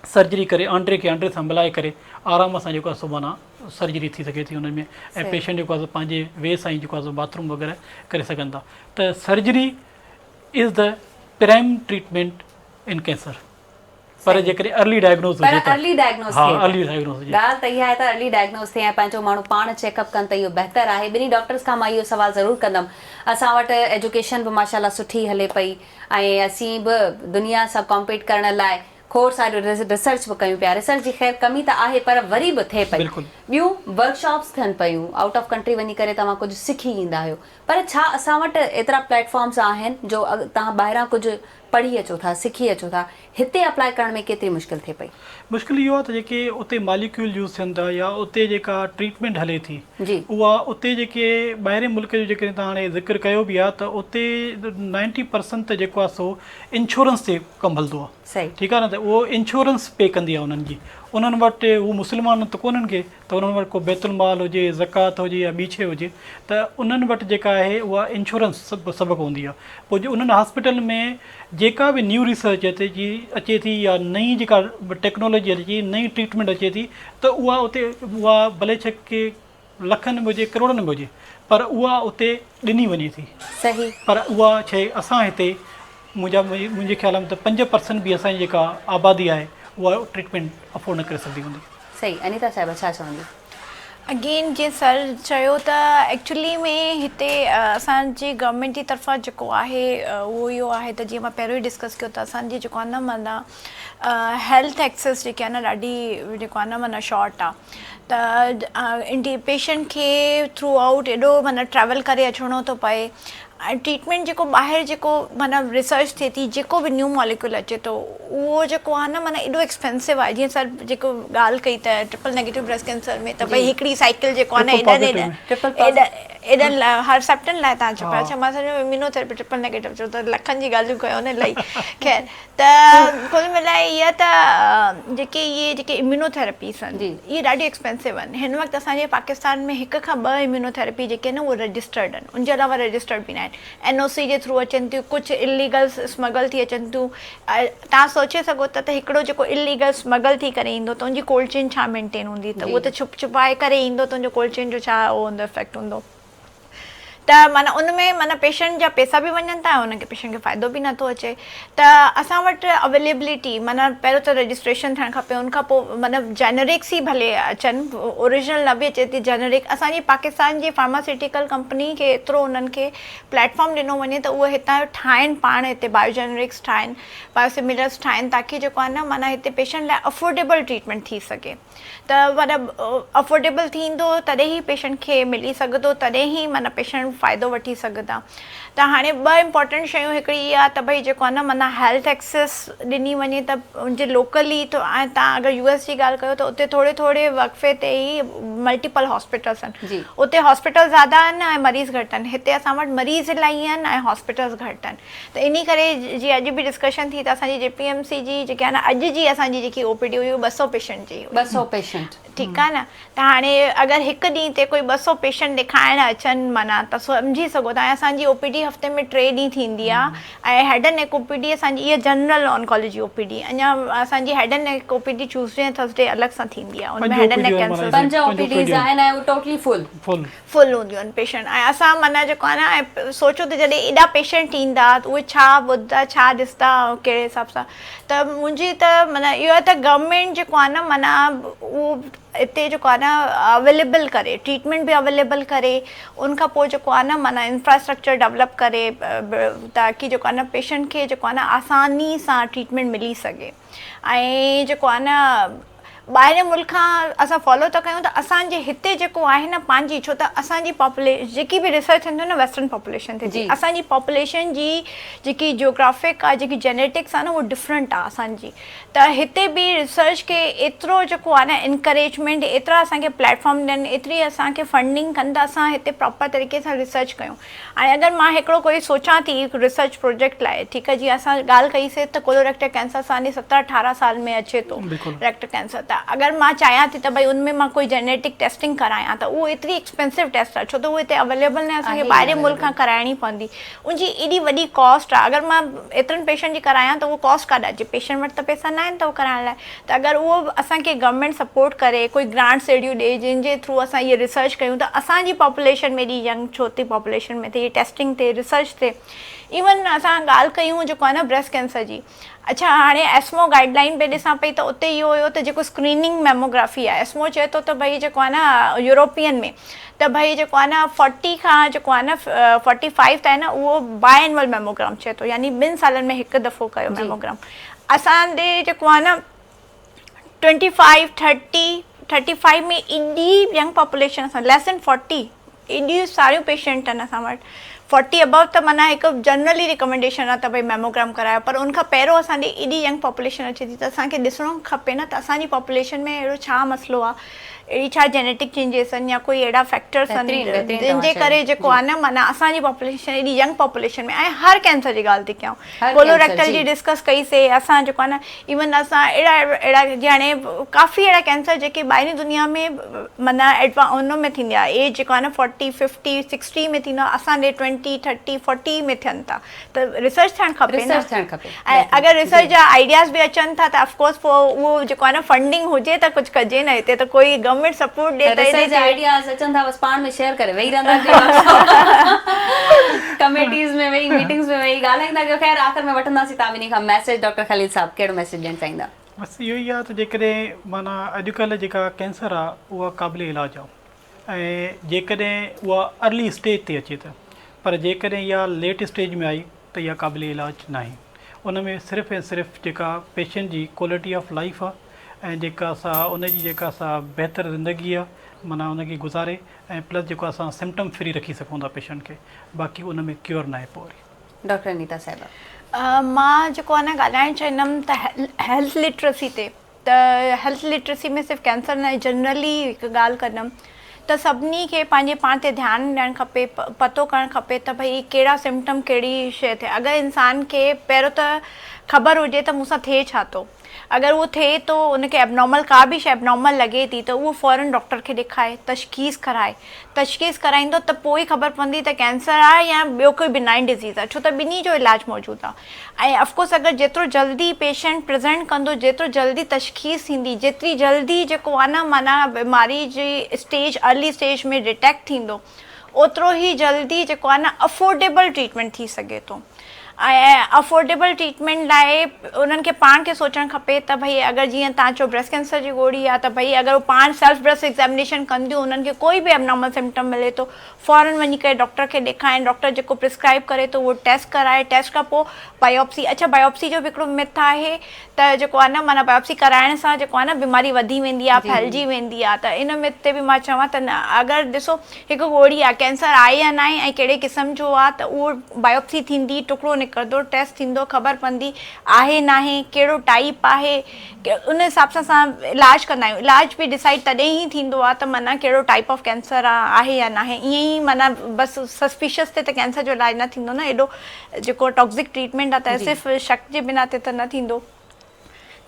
सर्जरी करे आंड्रे खे आंड्रे सां मिलाए करे आराम सां जेको आहे सो माना सर्जरी थी सघे थी उन में ऐं पेशेंट जेको आहे पंहिंजे वे सां ई जेको आहे बाथरूम वग़ैरह करे सघनि था। त surgery is the prime treatment इन कैंसर, पर जेकॾहिं अर्ली डायग्नोज हुजे त अर्ली डायग्नोज हा अर्ली डायग्नोज हुजे ॻाल्हि त इहा आहे त अर्ली डायग्नोज थिए ऐं पंहिंजो माण्हू पाण चेकअप कनि त इहो बहितर आहे। ॿिन्ही डॉक्टर्स खां मां इहो सवाल ज़रूरु कंदमि। असां वटि एजुकेशन बि माशाल्लाह सुठी हले पई ऐं असीं बि दुनिया सां कॉम्पीट करण लाइ खोड़ सारियूं रिसर्च बि कयूं पिया। रिसर्च जी ख़ैर कमी त आहे पर वरी बि थिए पई। ॿियूं वर्कशॉप्स थियनि पियूं, आउट ऑफ कंट्री वञी करे तव्हां कुझु सिखी ईंदा आहियो, पर छा असां वटि एतिरा प्लेटफॉर्म्स आहिनि जो तव्हां ॿाहिरां कुझु पढ़ी अचो था सिखी अचो था, हिते अप्लाई करण में केतिरी मुश्किल थिए पई? मुश्किल इहो आहे त जेके उते मालिक्यूल यूज़ थियनि था या उते जेका ट्रीटमेंट हले थी जी उहा उते जेके ॿाहिरि मुल्क जो जेकॾहिं तव्हां हाणे ज़िक्र कयो बि आहे त उते 90% त जेको आहे सो इंश्योरेंस ते कमु हलंदो आहे। सही, ठीकु आहे न, त उहो इंश्योरेंस पे कंदी आहे उन्हनि जी। उन्हनि वटि हू मुस्लमान त कोन्हनि खे त उन्हनि वटि को बैतुल माल हुजे, ज़कात हुजे या ॿी शइ हुजे त उन्हनि वटि जेका आहे उहा इंश्योरेंस सबक़ु हूंदी आहे। पोइ उन्हनि हॉस्पिटल में जेका बि न्यू रिसर्च अचे थी या नई जेका टेक्नोलॉजी अचे थी, नई ट्रीटमेंट अचे थी त उहा उते उहा भले छा के लखनि में हुजे करोड़नि में हुजे पर उहा उते ॾिनी वञे थी। सही, पर उहा शइ असां हिते मुंहिंजे ख़्याल में त 5% बि असांजी जेका आबादी आहे उहा ट्रीटमेंट अफोर्ड न करे सघंदी हूंदी। सही। अनीता साहिबा छा चवंदी? अगेन जीअं सर चयो त एक्चुअली में हिते असांजी गवर्नमेंट जी तरफ़ां जेको आहे उहो इहो आहे त जीअं मां पहिरियों ई डिस्कस कयो त असांजी जेको आहे न माना हेल्थ एक्सेस जेकी आहे न ॾाढी जेको आहे न माना शॉर्ट आहे। त पेशेंट खे थ्रू आउट एॾो माना ट्रैवल करे अचिणो थो पए ऐं ट्रीटमेंट जेको ॿाहिरि जेको माना रिसर्च थिए थी, जेको बि न्यू मॉलिक्यूल अचे थो उहो जेको आहे न माना एॾो एक्सपेंसिव आहे। जीअं सर जेको ॻाल्हि कई त ट्रिपल नेगेटिव ब्रेस्ट कैंसर में त भई हिकिड़ी साइकिल जेको आहे न एॾनि लाइ हर सेप्टन लाइ तव्हां चयो पिया। अच्छा मां सम्झो इम्यूनोथेरेपी ट्रिपल नेगेटिव चयो त लखनि जी ॻाल्हियूं कयो न इलाही। ख़ैर त कुल मिलाए इहा त जेके इम्यूनोथेरेपीस आहिनि इहे ॾाढी एक्सपेंसिव आहिनि। हिन वक़्तु असांजे पाकिस्तान में 1 खां 2 इम्यूनोथेरेपी जेके आहिनि उहे रजिस्टर्ड आहिनि, उनजे अलावा रजिस्टर्ड बि न आहिनि। NOC जे थ्रू अचनि थियूं, कुझु इलीगल स्मगल थी अचनि थियूं। तव्हां सोचे सघो था त हिकिड़ो जेको इलीगल स्मगल थी करे ईंदो त उनजी कोल्ड चेन छा मेंटेन हूंदी, त उहो त छुपाए करे ईंदो त उनजो कोल्ड चेन जो छा उहो हूंदो इफेक्ट हूंदो। त माना उन में माना पेशेंट जा पैसा बि वञनि था, उनखे पेशेंट खे फ़ाइदो बि नथो अचे। त असां वटि अवेलेबिलिटी माना पहिरियों त रजिस्ट्रेशन थियणु खपे, उनखां पोइ माना जेनेरिक्स ई भले अचनि, ओरिजिनल न बि अचे थी जेनेरिक। असांजी पाकिस्तान जी फार्मास्यूटिकल कंपनी खे एतिरो उन्हनि खे प्लेटफॉर्म ॾिनो वञे त उहे हितां ठाहिनि, पाण हिते बायोजेनेरिक्स ठाहिनि, बायोसिमिलर्स ठाहिनि, ताकी जेको आहे न माना हिते पेशेंट लाइ अफोर्डेबल ट्रीटमेंट थी सघे। त माना अफोर्डेबल थींदो तॾहिं ई पेशेंट खे मिली सघंदो, तॾहिं ई माना पेशेंट फ़ाइदो वठी सघंदा। त हाणे 2 इम्पॉर्टेंट शयूं, हिकिड़ी इहा त भई जेको आहे न माना हेल्थ एक्सेस ॾिनी वञे त उनजे लोकली तो ऐं तव्हां अगरि US जी ॻाल्हि कयो त उते थोरे वक़्फ़े ते ई मल्टीपल हॉस्पिटल्स आहिनि। उते हॉस्पिटल ज़्यादा आहिनि ऐं मरीज़ घटि आहिनि। हिते असां वटि मरीज़ इलाही आहिनि ऐं हॉस्पिटल्स घटि आहिनि। त इन करे जीअं अॼु बि डिस्कशन थी त असांजी JPMC जी जेकी आहे न अॼु जी असांजी जेकी OPD हुई 200 पेशेंट जी, 200 पेशेंट, ठीकु आहे न। त हाणे अगरि हिकु ॾींहं ते कोई 200 पेशेंट ॾेखारणु अचनि माना त सम्झी सघो था। ऐं असांजी OPD OPD हफ़्ते में 3 ॾींहं थींदी आहे ऐं हेड एंड नेक OPD असांजी इहा जनरल ऑन्कोलॉजी OPD अञा असांजी हेड एंड नेक OPD ट्यूसडे ऐं थर्सडे अलॻि सां थींदी आहे उनमें हेड एंड नेक कैंसर 5 OPDs आहिनि ऐं टोटली फुल फुल हूंदियूं आहिनि पेशेंट ऐं असां माना जेको आहे न ऐं सोचो त जॾहिं एॾा पेशेंट ईंदा त उहे छा ॿुधंदा छा ॾिसंदा कहिड़े हिसाब सां त मुंहिंजी त माना इहो आहे त गवर्नमेंट जेको आहे न माना उहो हिते जेको आहे न अवेलेबल करे ट्रीटमेंट बि अवेलेबल करे उनखां पोइ जेको आहे न माना इंफ्रास्ट्रक्चर डेवलप करे ताकी जेको आहे न पेशेंट खे जेको आहे न आसानी सां ट्रीटमेंट मिली सघे ऐं जेको आहे न ॿाहिरि मुल्क खां असां फॉलो था कयूं त असांजे हिते जेको आहे न पंहिंजी छो त असांजी पॉपुलेशन जेकी बि रिसर्च थींदी आहे न वेस्टर्न पॉपुलेशन ते असांजी पॉपुलेशन जी जेकी जियोग्राफिक आहे जेकी जेनेटिक्स आहे न उहो डिफरेंट आहे असांजी त हिते बि रिसर्च खे एतिरो जेको आहे न इनकरेजमेंट एतिरा असांखे प्लेटफॉर्म ॾियनि एतिरी असांखे फंडिंग कनि त असां हिते प्रॉपर तरीक़े सां रिसर्च कयूं ऐं अगरि मां हिकिड़ो कोई सोचां थी रिसर्च प्रोजेक्ट लाइ ठीकु आहे जीअं असां ॻाल्हि कईसीं त कोलोरेक्टल कैंसर असांजे 17-18 साल में अचे थो रेक्टल कैंसर त अगरि मां चाहियां थी त भई उनमें मां कोई जेनेटिक टेस्टिंग करायां त उहो एतिरी एक्सपेंसिव टेस्ट आहे छो त उहो हिते अवेलेबल न असांखे ॿाहिरि मुल्क खां कराइणी पवंदी उनजी एॾी वॾी कॉस्ट आहे अगरि मां एतिरनि पेशेंट जी करायां त उहो कॉस्ट काॾा अचे पेशेंट वटि त पैसा न आहिनि त उहो कराइण लाइ त अगरि उहो असांखे गवर्नमेंट सपोर्ट करे कोई ग्रांट्स अहिड़ियूं ॾिए जंहिंजे थ्रू असां इहे रिसर्च कयूं त असांजी पॉपुलेशन में एॾी यंग छो थी पॉपुलेशन में थिए टेस्टिंग ते रिसर्च ते इवन असां ॻाल्हि कयूं जेको आहे न ब्रेस्ट कैंसर जी अच्छा हाणे एस्मो गाइडलाइन पे ॾिसां पई त उते इहो हुयो त जेको स्क्रीनिंग मेमोग्राफी आहे एस्मो चए थो त भई जेको आहे न यूरोपियन में त भई जेको आहे न 40 खां जेको आहे न 45 ताईं न उहो बाय एनुअल मेमोग्राम चए थो यानी 2 सालनि में हिकु दफ़ो कयो मेमोग्राम असांजे जेको आहे न 25-30-35 में एॾी यंग पॉपुलेशन असां लेस देन 40 एॾियूं सारियूं पेशेंट आहिनि असां वटि 40 अबव त माना हिकु जनरली रिकमेंडेशन आहे त भई मेमोग्राम करायो पर उनखां पहिरियों असांजी एॾी यंग पॉपुलेशन अचे थी त असांखे ॾिसणो खपे न त असांजी पॉपुलेशन में अहिड़ो छा मसइलो आहे अहिड़ी छा जेनेटिक चेंजिस आहिनि या कोई अहिड़ा फैक्टर्स आहिनि जंहिंजे करे जेको आहे न माना असांजी पॉपुलेशन एॾी यंग पॉपुलेशन में ऐं हर कैंसर जी ॻाल्हि थी कयूं कोलोरेक्टल जी डिस्कस कईसीं असां जेको आहे न इवन असां अहिड़ा जीअं हाणे काफ़ी अहिड़ा कैंसर जेके ॿाहिरी दुनिया में माना उन में थींदी आहे एज जेको आहे न 40-50-60 में थींदो आहे असांजे 20-30-40 में थियनि था त रिसर्च थियणु खपे ऐं अगरि रिसर्च जा आइडियाज़ बि अचनि था त ऑफकोर्स पोइ उहो जेको आहे न फंडिंग हुजे त कुझु कजे न हिते त कोई गवर्नमेंट सपोर्ट ॾे त रिसर्च आइडियाज़ अचनि था बसि पाण में शेयर करे वेही रहंदा कमेटीज़ में वेही मीटिंग्स में वेही ॻाल्हाईंदा कयो ख़ैर आख़िर में वठंदासीं तव्हां ॿिन्ही खां मैसेज डॉक्टर ख़लील साहब कहिड़ो मैसेज ॾियणु चाहींदा बसि इहो ई आहे त जेकॾहिं माना अॼुकल्ह जेका कैंसर आहे उहा क़ाबिल इलाजु आहे ऐं जेकॾहिं उहा अर्ली स्टेज ते अचे त पर जेकॾहिं इहा लेट स्टेज में आई त इहा क़ाबिल इलाजु न आहे उन में सिर्फ़ु ऐं सिर्फ़ु जेका पेशेंट जी क्वालिटी ऑफ लाइफ आहे ऐं जेका असां उनजी जेका असां बहितरु ज़िंदगी आहे माना उनखे गुज़ारे ऐं प्लस जेको असां सिम्पटम फ्री रखी सघूं था पेशेंट खे बाक़ी उन में क्योर न आहे पोइ वरी डॉक्टर अनीता साहिबा मां जेको आहे न ॻाल्हाइणु चाहींदमि त हेल्थ लिटरेसी ते त हेल्थ लिटरेसी में सिर्फ़ु कैंसर न जनरली हिकु ॻाल्हि कंदमि त सभिनी खे पंहिंजे पाण ते ध्यानु ॾियणु खपे पतो करणु खपे त भई कहिड़ा सिम्पटम कहिड़ी शइ थिए अगरि इंसान खे पहिरियों त ख़बर हुजे त मूंसां थिए छा थो अगरि उहो थिए थो उनखे एबनॉर्मल का बि शइ एबनॉर्मल लॻे थी त उहो फ़ौरन डॉक्टर खे ॾेखारे तशख़ीस कराईंदो त पोइ ई ख़बर पवंदी त कैंसर आहे या ॿियो कोई बिनाइन डिज़ीज़ आहे छो त ॿिन्ही जो इलाजु मौजूदु आहे ऐं ऑफकोर्स अगरि जेतिरो जल्दी पेशेंट प्रेज़ेंट कंदो जेतिरो जल्दी तशख़ीस थींदी जेतिरी जल्दी जेको आहे न माना बीमारी जी स्टेज अर्ली स्टेज में डिटेक्ट थींदो ओतिरो ई जल्दी जेको आहे न अफोर्डेबल ट्रीटमेंट थी सघे थो ऐं अफोर्डेबल ट्रीटमेंट लाइ उन्हनि खे पाण खे सोचणु खपे त भई अगरि जीअं तव्हां चओ ब्रेस्ट कैंसर जी गोरी आहे त भई अगरि उहो पाण सेल्फ ब्रेस्ट एग्ज़ामिनेशन कंदियूं उन्हनि खे कोई बि एबनॉर्मल सिम्पटम मिले थो फ़ौरन वञी करे डॉक्टर खे ॾेखारिनि डॉक्टर जेको प्रिस्क्राइब करे थो उहो टेस्ट कराए टेस्ट खां पोइ बायोप्सी अच्छा बायोप्सी जो बि हिकिड़ो मिथ आहे त जेको आहे न माना बायोप्सी कराइण सां जेको आहे न बीमारी वधी वेंदी आहे फैलिजी वेंदी आहे त इन मिथ ते बि मां चवां त न अगरि ॾिसो हिकु गोरी आहे कैंसर आहे या न आहे ऐं कहिड़े क़िस्म जो आहे त उहो बायोप्सी थींदी टुकड़ो निकिरंदो टेस्ट थींदो ख़बर पवंदी आहे न आहे कहिड़ो टाइप आहे उन हिसाब सां असां इलाजु कंदा आहियूं इलाज बि डिसाइड तॾहिं ई थींदो आहे त माना कहिड़ो टाइप ऑफ कैंसर आहे या न आहे ईअं ई माना बसि सस्पिशियस ते त कैंसर जो इलाजु न थींदो न एॾो जेको टॉक्सिक ट्रीटमेंट आहे त सिर्फ़ु शक जे बिना ते त न थींदो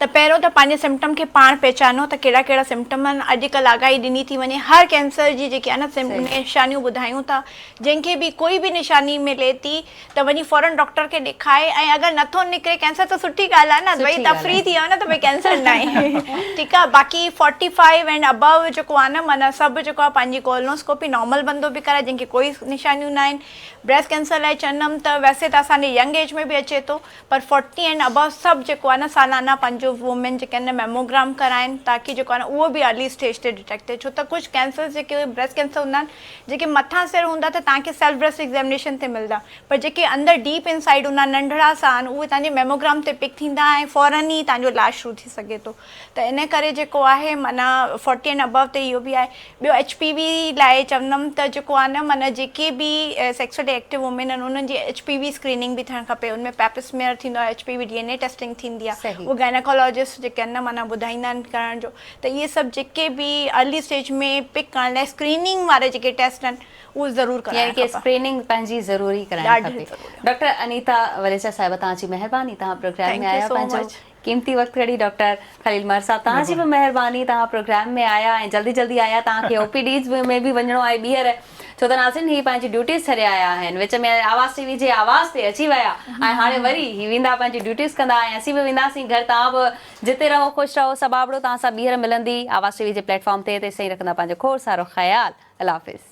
त पहिरियों त पंहिंजे सिम्टम खे पाण पहचानो त कहिड़ा कहिड़ा सिम्टम आहिनि। अॼुकल्ह आगाही ॾिनी थी वञे, हर कैंसर जी जेकी आहे न निशानियूं ॿुधायूं था। जंहिंखे बि कोई बि निशानी मिले थी त वञी फौरन डॉक्टर खे ॾेखारे, ऐं अगरि नथो निकिरे कैंसर त सुठी ॻाल्हि आहे न, भई तव्हां फ्री थी वियो न, त भई कैंसर न आहे। ठीकु आहे। बाक़ी 45 एंड अबव जेको आहे न, माना सभु जेको आहे पंहिंजी कोलोनोस्कोपी नॉर्मल बंदो बि कराए, जंहिंखे कोई निशानियूं न आहिनि। ब्रेस्ट कैंसर लाइ चवंदमि त वैसे त असांजे यंग एज में बि अचे थो, पर 40 एंड अबव सभु जेको आहे न सालाना पंहिंजो वुमेन जेके आहिनि मेमोग्राम कराइनि, ताकी जेको आहे न उहो बि अर्ली स्टेज ते डिटेक्ट थिए। छो त कुझु कैंसर जेके ब्रेस्ट कैंसर हूंदा आहिनि, जेके मथां सिर हूंदा त तव्हांखे सेल्फ ब्रेस्ट एग्ज़ामिनेशन ते मिलंदा, पर जेके अंदरि डीप इनसाइड हूंदा नंढड़ा सा आहिनि, उहे तव्हांजे मेमोग्राम ते पिक थींदा ऐं फौरन ई तव्हांजो इलाज शुरू थी सघे थो। त इन करे जेको आहे माना 40 एंड अबव ते इहो बि आहे। ॿियो HPV लाइ चवंदमि त जेको आहे न, माना जेके बि सेक्सुअली एक्टिव वुमेन आहिनि उन्हनि जी HPV स्क्रीनिंग बि थियणु खपे। उनमें पैपिस्मियर थींदो आहे, HPV DNA टेस्टिंग थींदी आहे, उहो गायनेकोलॉजिस्ट जेके आहिनि न माना ॿुधाईंदा आहिनि करण जो। त इहे सभु जेके बि अर्ली स्टेज में पिक करण लाइ स्क्रीनिंग वारे जेके टेस्ट आहिनि उहे ज़रूरु कराइणु खपे। स्क्रीनिंग पंहिंजी ज़रूरी कराइणु खपे। डॉक्टर अनीता वलेचा साहिबा, तव्हांजी महिरबानी, तव्हां प्रोग्राम में आया, पंहिंजो कीमती वक़्तु कढी। डॉक्टर खलील मर साहब, तव्हांजी बि महिरबानी, तव्हां प्रोग्राम में आया ऐं जल्दी जल्दी आया। तव्हांखे OPDs में बि वञिणो आहे ॿीहर, छो त नाज़रीन ही पंहिंजी ड्यूटीज़ छॾे आया आहिनि, विच में आवाज़ TV जे आवाज़ ते अची विया ऐं हाणे वरी ही वेंदा पंहिंजी ड्यूटीज़ कंदा ऐं असीं बि वेंदासीं घर। तव्हां बि जिते रहो ख़ुशि रहो। सभाबड़ो तव्हां सां ॿीहर मिलंदी आवाज़ TV जे प्लेटफॉर्म ते। तेसिताईं रखंदा पंहिंजो खोड़ सारो ख़्यालु। अल्लाह हाफ़िज़।